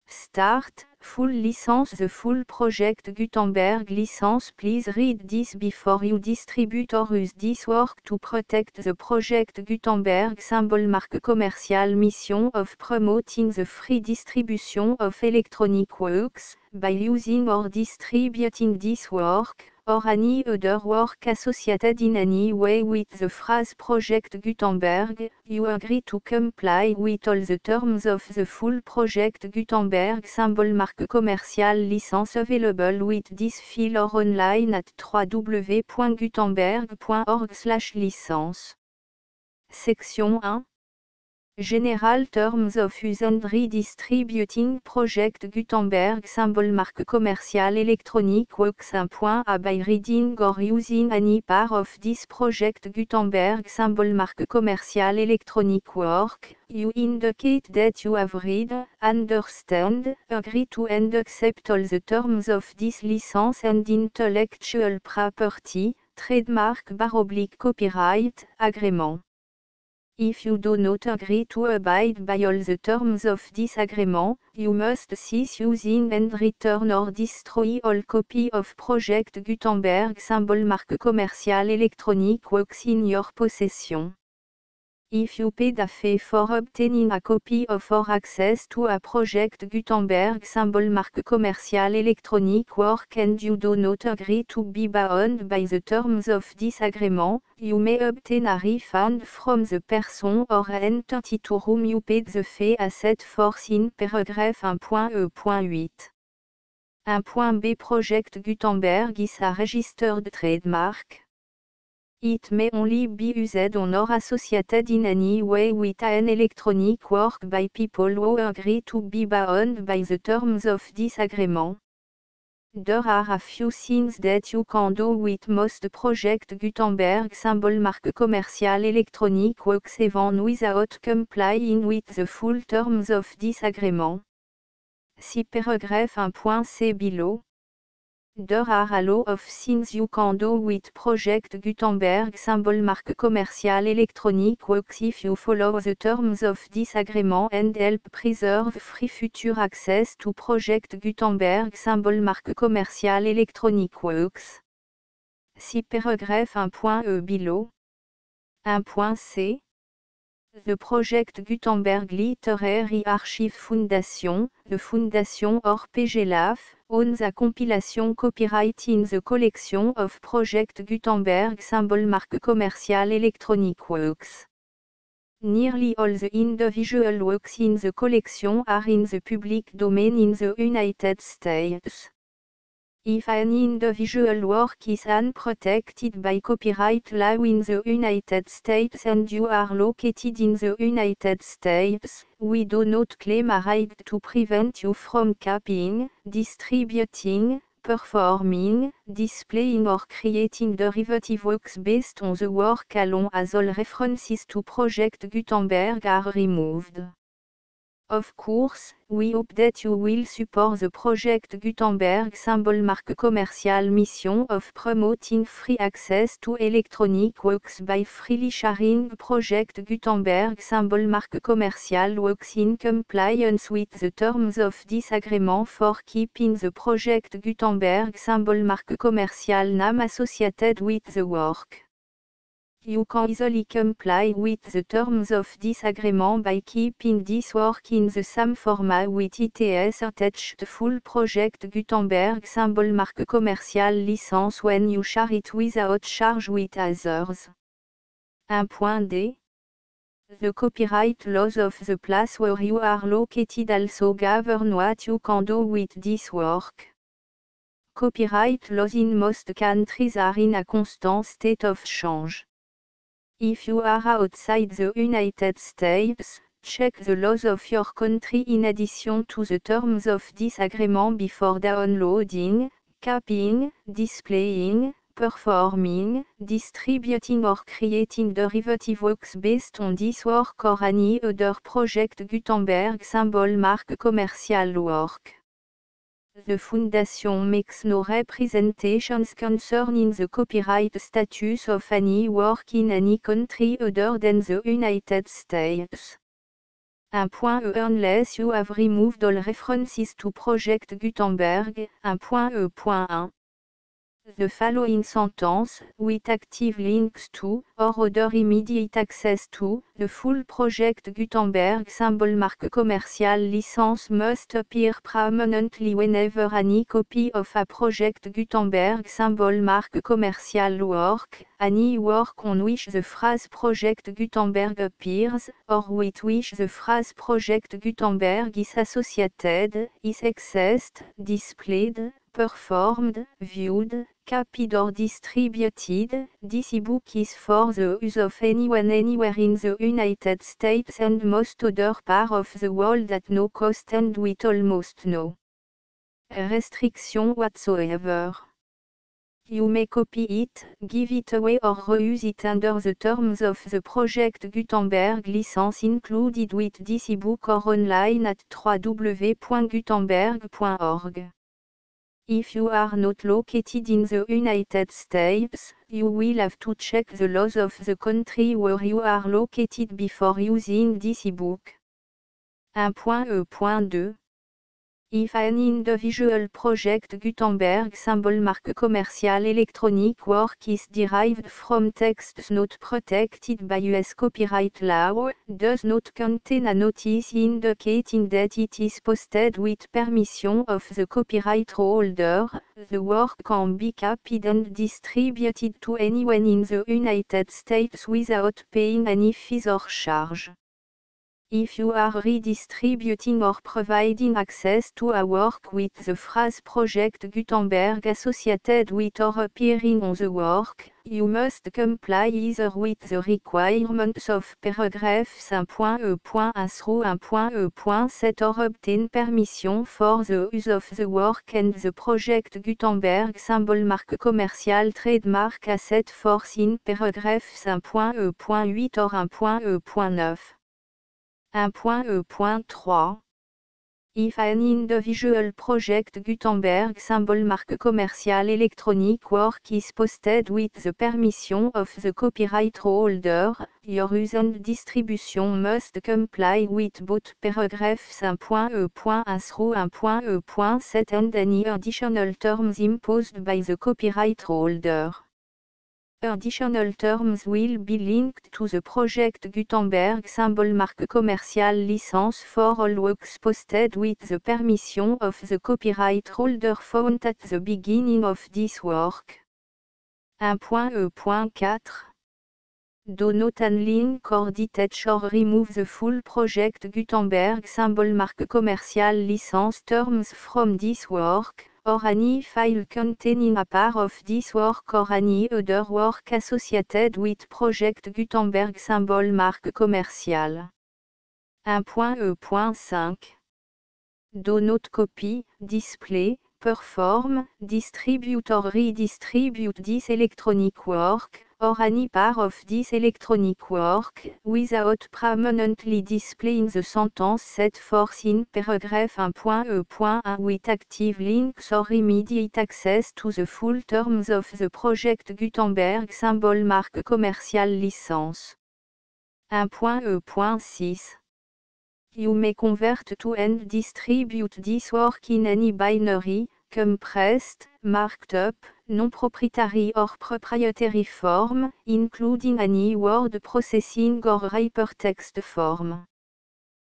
Start, full license. The full Project Gutenberg license. Please read this before you distribute or use this work to protect the Project Gutenberg symbol marque commercial. Mission of promoting the free distribution of electronic works, by using or distributing this work, or any other work associated in any way with the phrase Project Gutenberg, you agree to comply with all the terms of the full Project Gutenberg symbol marque commercial license available with this file or online at www.gutenberg.org/licence. Section 1. General Terms of Use and Redistributing Project Gutenberg symbol marque commercial electronic works. A by reading or using any part of this Project Gutenberg symbol marque commercial electronic work, you indicate that you have read, understand, agree to and accept all the terms of this license and intellectual property, trademark / copyright, agreement. If you do not agree to abide by all the terms of this agreement, you must cease using and return or destroy all copy of Project Gutenberg symbol marque commerciale électronique works in your possession. If you paid a fee for obtaining a copy of or access to a Project Gutenberg symbol marque commerciale électronique work and you do not agree to be bound by the terms of this agreement, you may obtain a refund from the person or entity to whom you paid the fee as set forth in paragraph 1.e.8. 1.b Project Gutenberg is a registered trademark. It may only be used on or associated in any way with an electronic work by people who agree to be bound by the terms of this agreement. There are a few things that you can do with most Project Gutenberg symbol marque commerciale électronique works even without complying with the full terms of this agreement. See paragraph 1.c below. There are a lot of things you can do with Project Gutenberg symbol marque commerciale électronique works if you follow the terms of this agreement and help preserve free future access to Project Gutenberg symbol marque commerciale électronique works. See paragraph 1.e below. 1.c. The Project Gutenberg Literary Archive Foundation, the Foundation or PGLAF, owns a compilation copyright in the collection of Project Gutenberg symbol marque commerciale électronique works. Nearly all the individual works in the collection are in the public domain in the United States. If an individual work is unprotected by copyright law in the United States and you are located in the United States, we do not claim a right to prevent you from copying, distributing, performing, displaying or creating derivative works based on the work alone as all references to Project Gutenberg are removed. Of course, we hope that you will support the Project Gutenberg symbol marque commerciale mission of promoting free access to electronic works by freely sharing Project Gutenberg symbol marque commerciale works in compliance with the terms of this agreement for keeping the Project Gutenberg symbol marque commerciale name associated with the work. You can easily comply with the terms of this agreement by keeping this work in the same format with its attached full Project Gutenberg symbol marque commerciale license when you share it without charge with others. 1.d. The copyright laws of the place where you are located also govern what you can do with this work. Copyright laws in most countries are in a constant state of change. If you are outside the United States, check the laws of your country in addition to the terms of this agreement before downloading, copying, displaying, performing, distributing or creating derivative works based on this work or any other Project Gutenberg symbol marque commerciale work. The Foundation makes no representations concerning the copyright status of any work in any country other than the United States. 1.e Unless you have removed all references to Project Gutenberg. 1.e.1. The following sentence, with active links to, or other immediate access to, the full Project Gutenberg symbol marque commerciale license must appear prominently whenever any copy of a Project Gutenberg symbol marque commerciale work, any work on which the phrase Project Gutenberg appears, or with which the phrase Project Gutenberg is associated, is accessed, displayed, performed, viewed, copied or distributed. This ebook is for the use of anyone anywhere in the United States and most other parts of the world at no cost and with almost no restriction whatsoever. You may copy it, give it away or reuse it under the terms of the Project Gutenberg license included with this ebook or online at www.gutenberg.org. If you are not located in the United States, you will have to check the laws of the country where you are located before using this ebook. 1.e.2 If an individual project Gutenberg symbol marque commercial electronic work is derived from texts not protected by US copyright law, does not contain a notice indicating that it is posted with permission of the copyright holder, the work can be copied and distributed to anyone in the United States without paying any fees or charge. If you are redistributing or providing access to a work with the phrase Project Gutenberg associated with or appearing on the work, you must comply either with the requirements of paragraphs 1.e.1 through 1.e.7 or obtain permission for the use of the work and the Project Gutenberg symbol marque commercial trademark as set forth in paragraphs 1.e.8 or 1.e.9. 1.e.3 If an individual project Gutenberg symbol marque commercial electronic work is posted with the permission of the copyright holder, your use and distribution must comply with both paragraphs 1.e.1 through 1.e.7 and any additional terms imposed by the copyright holder. Additional terms will be linked to the Project Gutenberg symbol marque commercial license for all works posted with the permission of the copyright holder found at the beginning of this work. 1.e.4 Do not unlink or detach or remove the full Project Gutenberg symbol marque commercial license terms from this work, or any file containing a part of this work or any other work associated with Project Gutenberg symbol marque commercial. 1.e.5 Do not copy, display, perform, distribute or redistribute this electronic work, or any part of this electronic work, without permanently displaying the sentence set forth in paragraph 1.e.1 with active links or immediate access to the full terms of the Project Gutenberg symbol marque commercial license. 1.e.6 You may convert to and distribute this work in any binary, compressed, marked up, non-proprietary or proprietary form, including any word processing or hypertext form.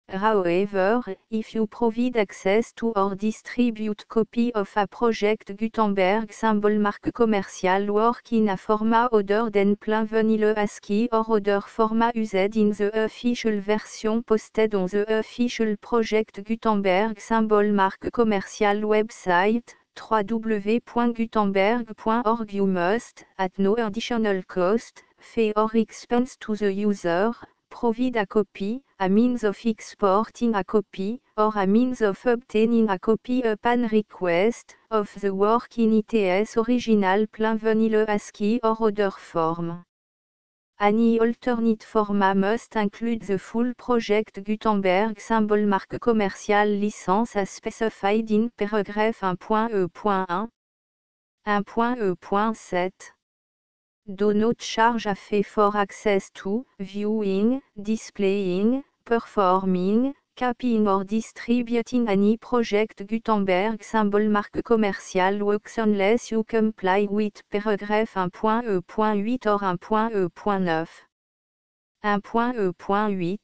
However, if you provide access to or distribute copy of a Project Gutenberg symbol marque commercial work in a format other than plain vanilla ASCII or other format used in the official version posted on the official Project Gutenberg symbol marque commercial website, www.gutenberg.org you must, at no additional cost, fee or expense to the user, provide a copy, a means of exporting a copy, or a means of obtaining a copy upon request, of the work in its original plain vanilla ASCII or other form. Any alternate format must include the full Project Gutenberg symbol marque commercial license as specified in paragraph 1.e.1. 1.e.7 Do not charge a fee for access to, viewing, displaying, performing, copying or distributing any Project Gutenberg symbol marque commercial works unless you comply with paragraph 1.e.8 or 1.e.9. 1.e.8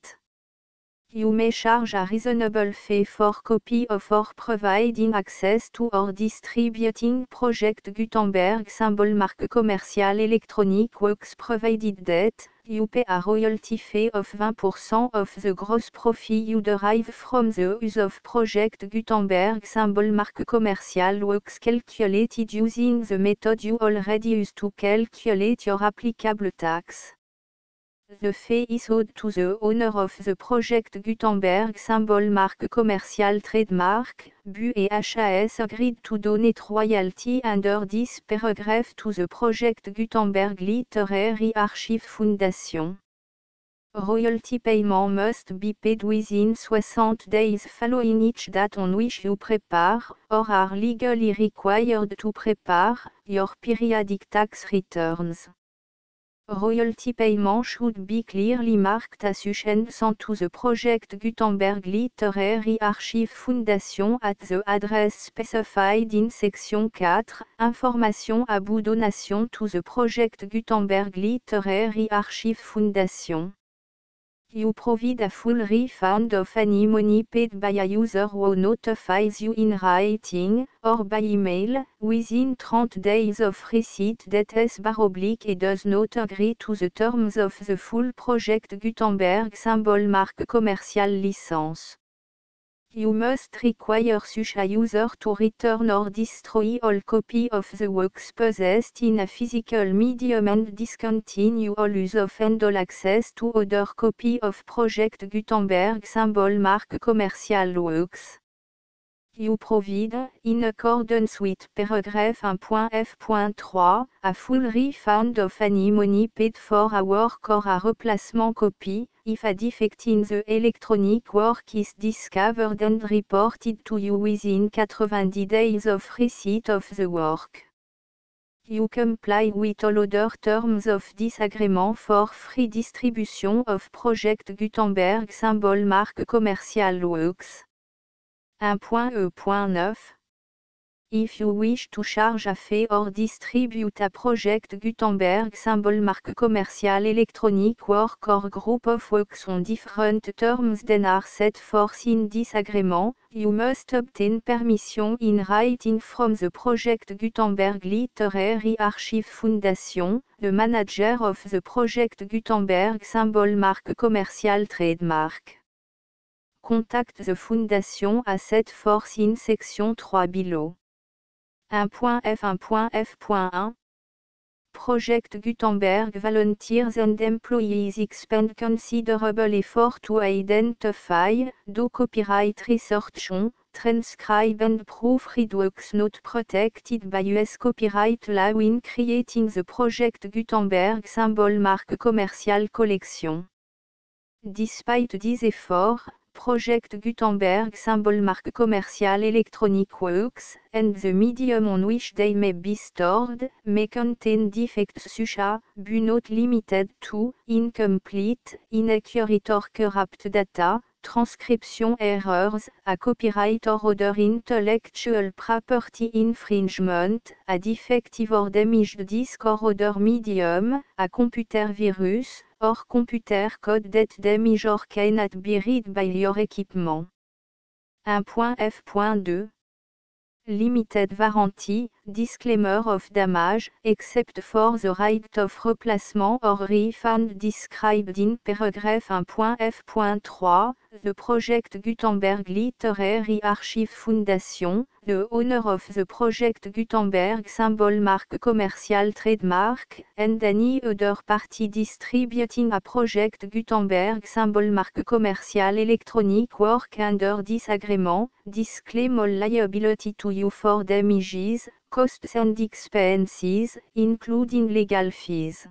You may charge a reasonable fee for copy of or providing access to or distributing Project Gutenberg symbol marque commercial electronic works provided that, you pay a royalty fee of 20% of the gross profit you derive from the use of Project Gutenberg symbol marque commercial works calculated using the method you already use to calculate your applicable tax. The fee is owed to the owner of the Project Gutenberg symbol marque commercial trademark, BU et HAS agreed to donate royalty under this paragraph to the Project Gutenberg Literary Archive Foundation. Royalty payment must be paid within 60 days following each date on which you prepare, or are legally required to prepare, your periodic tax returns. Royalty payment should be clearly marked assumptions to the Project Gutenberg Literary Archive Foundation at the address specified in Section 4, Information about donation to the Project Gutenberg Literary Archive Foundation. You provide a full refund of any money paid by a user who notifies you in writing, or by email, within 30 days of receipt that // does not agree to the terms of the full Project Gutenberg symbol marque commercial license. You must require such a user to return or destroy all copy of the works possessed in a physical medium and discontinue all use of and all access to other copy of Project Gutenberg symbol marque commercial works. You provide, in accordance with paragraph 1.f.3, a full refund of any money paid for a work or a replacement copy, if a defect in the electronic work is discovered and reported to you within 90 days of receipt of the work. You comply with all other terms of this agreement for free distribution of Project Gutenberg symbol marque commercial works. 1.e.9. If you wish to charge a fee or distribute a Project Gutenberg symbol marque commercial electronic work or group of works on different terms than are set forth in this agreement, you must obtain permission in writing from the Project Gutenberg Literary Archive Foundation, the manager of the Project Gutenberg symbol marque commercial trademark. Contact the Foundation as set forth in Section 3 below. 1.f1.f.1 Project Gutenberg volunteers and employees expend considerable effort to identify, do copyright research on, transcribe and proofread works not protected by US copyright law in creating the Project Gutenberg symbol marque commercial collection. Despite these efforts, Project Gutenberg symbol marque commercial electronic works, and the medium on which they may be stored, may contain defects such as, but not limited to, incomplete, inaccurate or corrupt data, transcription errors, a copyright or other intellectual property infringement, a defective or damaged disk or other medium, a computer virus, or computer code that damage or cannot be read by your equipment. 1.f.2 Limited warranty, disclaimer of damage, except for the right of replacement or refund described in paragraph 1.f.3, the Project Gutenberg Literary Archive Foundation, the owner of the Project Gutenberg symbol marque commercial trademark, and any other party distributing a Project Gutenberg symbol marque commercial electronic work under this agreement, disclaim all liability to you for damages, costs and expenses, including legal fees.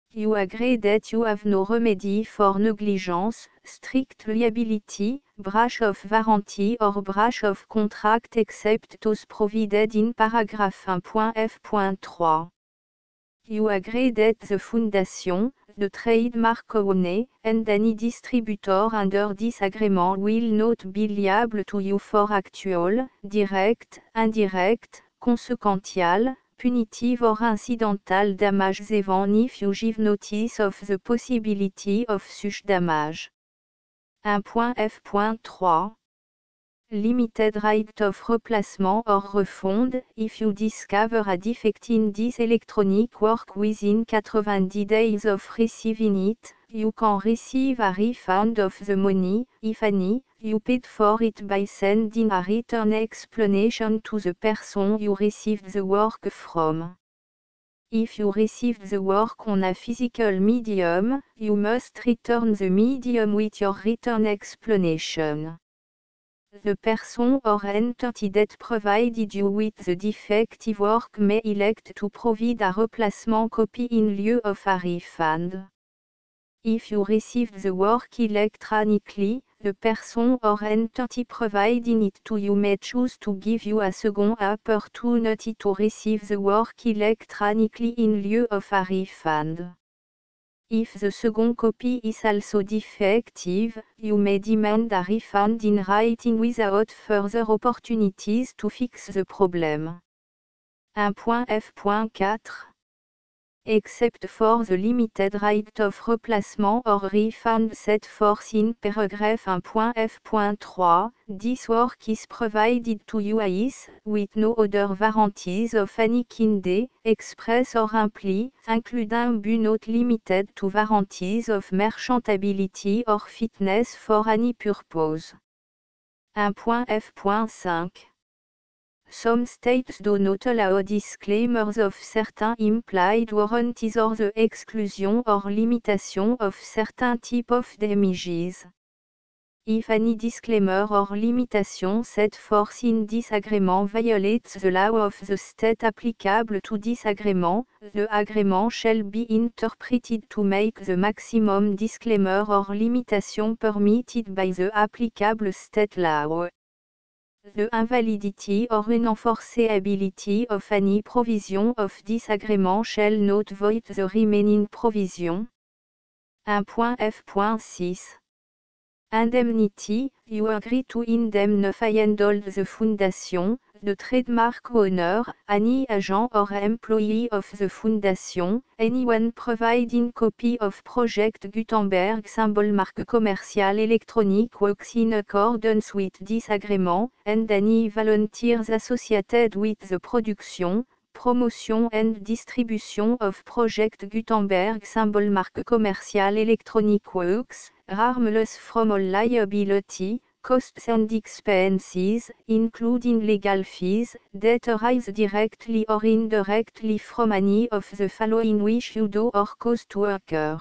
You agree that you have no remedy for negligence, strict liability, breach of warranty or breach of contract except those provided in paragraph 1.f.3. You agree that the Foundation, the trademark owner, and any distributor under this agreement will not be liable to you for actual, direct, indirect, consequential, punitive or incidental damages even if you give notice of the possibility of such damage. 1.f.3 Limited right of replacement or refund, if you discover a defect in this electronic work within 90 days of receiving it, you can receive a refund of the money, if any, you paid for it by sending a written explanation to the person you received the work from. If you received the work on a physical medium, you must return the medium with your written explanation. The person or entity that provided you with the defective work may elect to provide a replacement copy in lieu of a refund. If you receive the work electronically, the person or entity providing it to you may choose to give you a second opportunity to receive the work electronically in lieu of a refund. If the second copy is also defective, you may demand a refund in writing without further opportunities to fix the problem. 1.f.4 Except for the limited right of replacement or refund set forth in paragraph 1.f.3, this work is provided to you as, with no other warranties of any kind, express or imply, including but not limited to warranties of merchantability or fitness for any purpose. 1.f.5 Some states do not allow disclaimers of certain implied warranties or the exclusion or limitation of certain type of damages. If any disclaimer or limitation set forth in this agreement violates the law of the state applicable to this agreement, the agreement shall be interpreted to make the maximum disclaimer or limitation permitted by the applicable state law. The invalidity or unenforceability of any provision of this agreement shall not void the remaining provision. 1.f.6 Indemnity, you agree to indemnify and hold the foundation, the trademark owner, any agent or employee of the foundation, anyone providing copy of Project Gutenberg symbol marque commercial electronic works in accordance with this agreement, and any volunteers associated with the production, promotion and distribution of Project Gutenberg symbol marque commercial electronic works, harmless from all liability, costs and expenses, including legal fees, that arise directly or indirectly from any of the following which you do or cause to occur.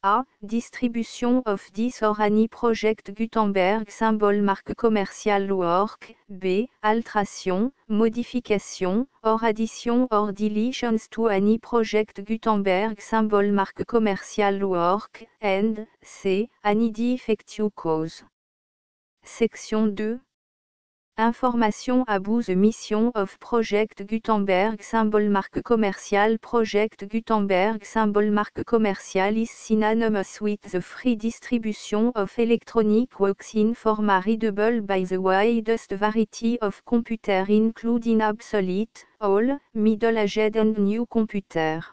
A. Distribution of this or any Project Gutenberg symbol marque commercial work. B. Alteration, modification, or addition or deletions to any Project Gutenberg symbol marque commercial work. And C. Any defective cause. Section 2. Information about the mission of Project Gutenberg symbol marque commercial. Project Gutenberg symbol marque commercial is synonymous with the free distribution of electronic works in format readable by the widest variety of computer including obsolete, old, middle-aged and new computer.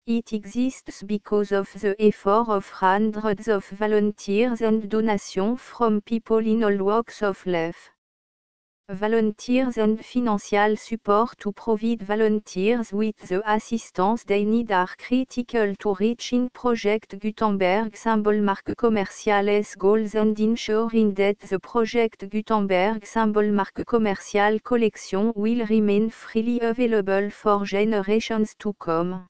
It exists because of the effort of hundreds of volunteers and donations from people in all walks of life. Volunteers and financial support to provide volunteers with the assistance they need are critical to reaching Project Gutenberg symbol marque commercial's goals and ensuring that the Project Gutenberg symbol marque commercial collection will remain freely available for generations to come.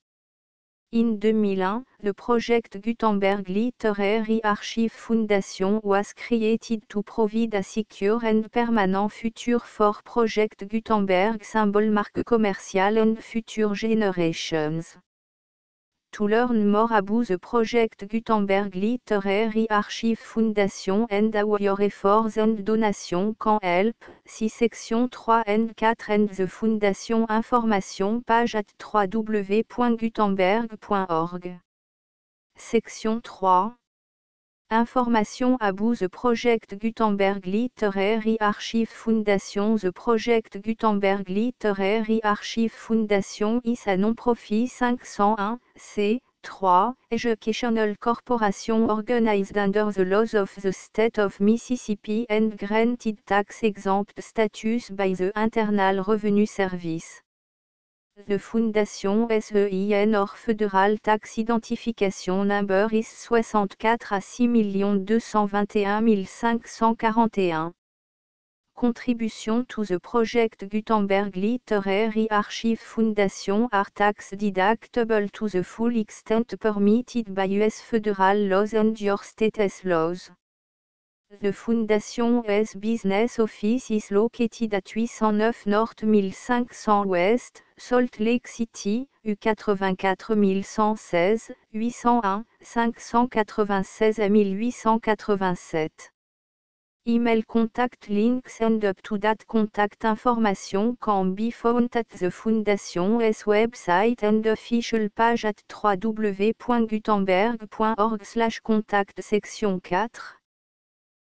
In 2001, the Project Gutenberg Literary Archive Foundation was created to provide a secure and permanent future for Project Gutenberg symbol marque commercial and future generations. To learn more about the Project Gutenberg Literary Archive Foundation and how your efforts and donations can help, see section 3 and 4 and the Foundation information page at www.gutenberg.org. Section 3. Information about the Project Gutenberg Literary Archive Foundation. The Project Gutenberg Literary Archive Foundation is a non-profit 501, c3, educational corporation organized under the laws of the state of Mississippi and granted tax-exempt status by the Internal Revenue Service. The Foundation SEIN or Federal Tax Identification Number is 64 à 6 221 541. Contribution to the Project Gutenberg Literary Archive Foundation are tax deductible to the full extent permitted by U.S. federal laws and your state's laws. The Foundation's business office is located at 809 North 1500 West, Salt Lake City, U84 116, 801, 596 à 1887. Email contact links and up-to-date contact information can be found at the Foundation's website and official page at www.gutenberg.org/contact section 4.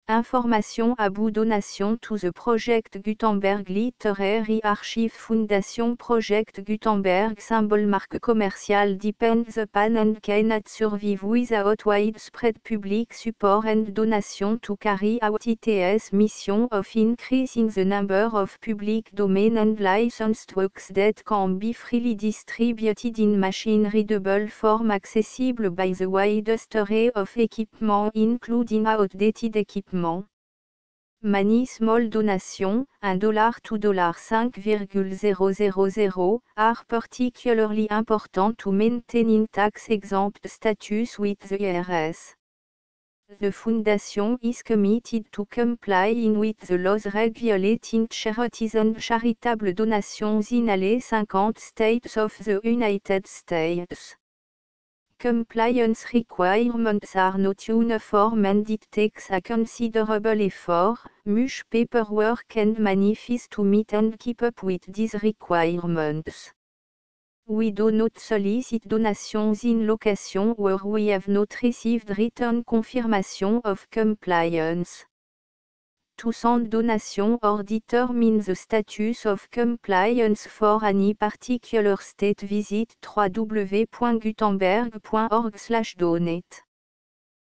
Information about donation to the Project Gutenberg Literary Archive Foundation. Project Gutenberg symbol marque commercial depends upon and cannot survive without widespread public support and donation to carry out its mission of increasing the number of public domain and licensed works that can be freely distributed in machine-readable form accessible by the widest array of equipment including outdated equipment. Many small donations, $1 to $5,000, are particularly important to maintaining tax-exempt status with the IRS. The Foundation is committed to complying with the laws regulating charities and charitable donations in all 50 states of the United States. Compliance requirements are not uniform and it takes a considerable effort, much paperwork and money fees to meet and keep up with these requirements. We do not solicit donations in locations where we have not received written confirmation of compliance. To send donation or determine the status of compliance for any particular state, visit www.gutenberg.org/donate.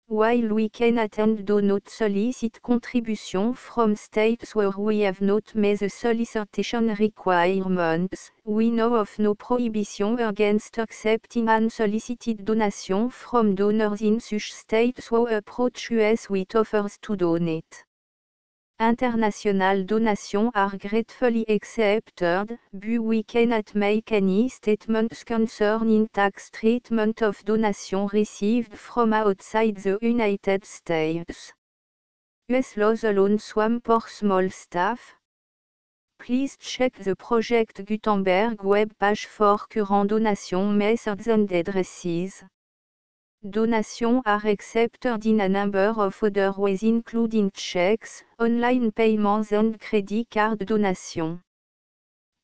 While we cannot and do not solicit contribution from states where we have not met the solicitation requirements, we know of no prohibition against accepting unsolicited donation from donors in such states who approach us with offers to donate. International donations are gratefully accepted, but we cannot make any statements concerning tax treatment of donations received from outside the United States. US laws alone swamp for small staff. Please check the Project Gutenberg web page for current donation methods and addresses. Donations are accepted in a number of other ways including checks, online payments and credit card donations.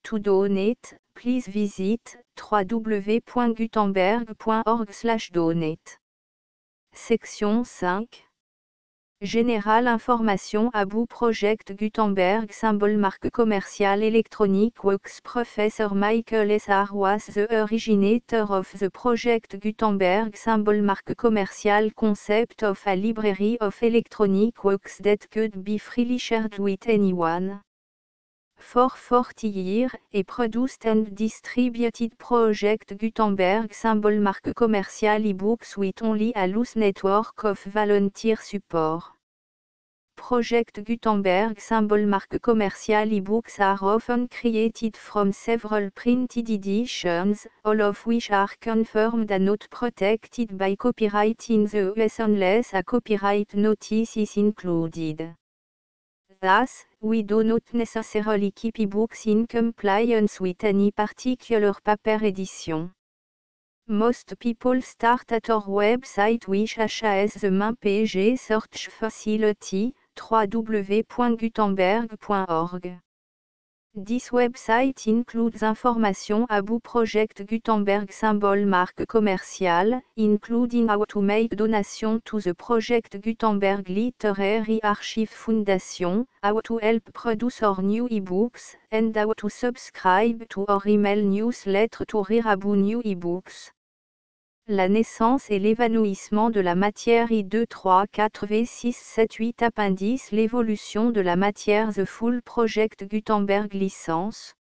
To donate, please visit www.gutenberg.org/donate. Section 5. Général information about Project Gutenberg symbol marque commerciale electronic works. Professor Michael S. R. was the originator of the Project Gutenberg symbol marque commerciale concept of a library of electronic works that could be freely shared with anyone. For 40 years, he produced and distributed Project Gutenberg symbol marque commerciale ebooks with only a loose network of volunteer support. Project Gutenberg symbol marque commerciale ebooks are often created from several printed editions, all of which are confirmed and not protected by copyright in the US unless a copyright notice is included. Thus, we do not necessarily keep ebooks in compliance with any particular paper edition. Most people start at our website which has the main page search facility, www.gutenberg.org. This website includes information about Project Gutenberg symbol marque commerciale, including how to make donation to the Project Gutenberg Literary Archive Foundation, how to help produce our new ebooks, and how to subscribe to our email newsletter to read about new ebooks. La naissance et l'évanouissement de la matière I2 3 4 V 6 7 8 Appendice. L'évolution de la matière. The Full Project Gutenberg Licence.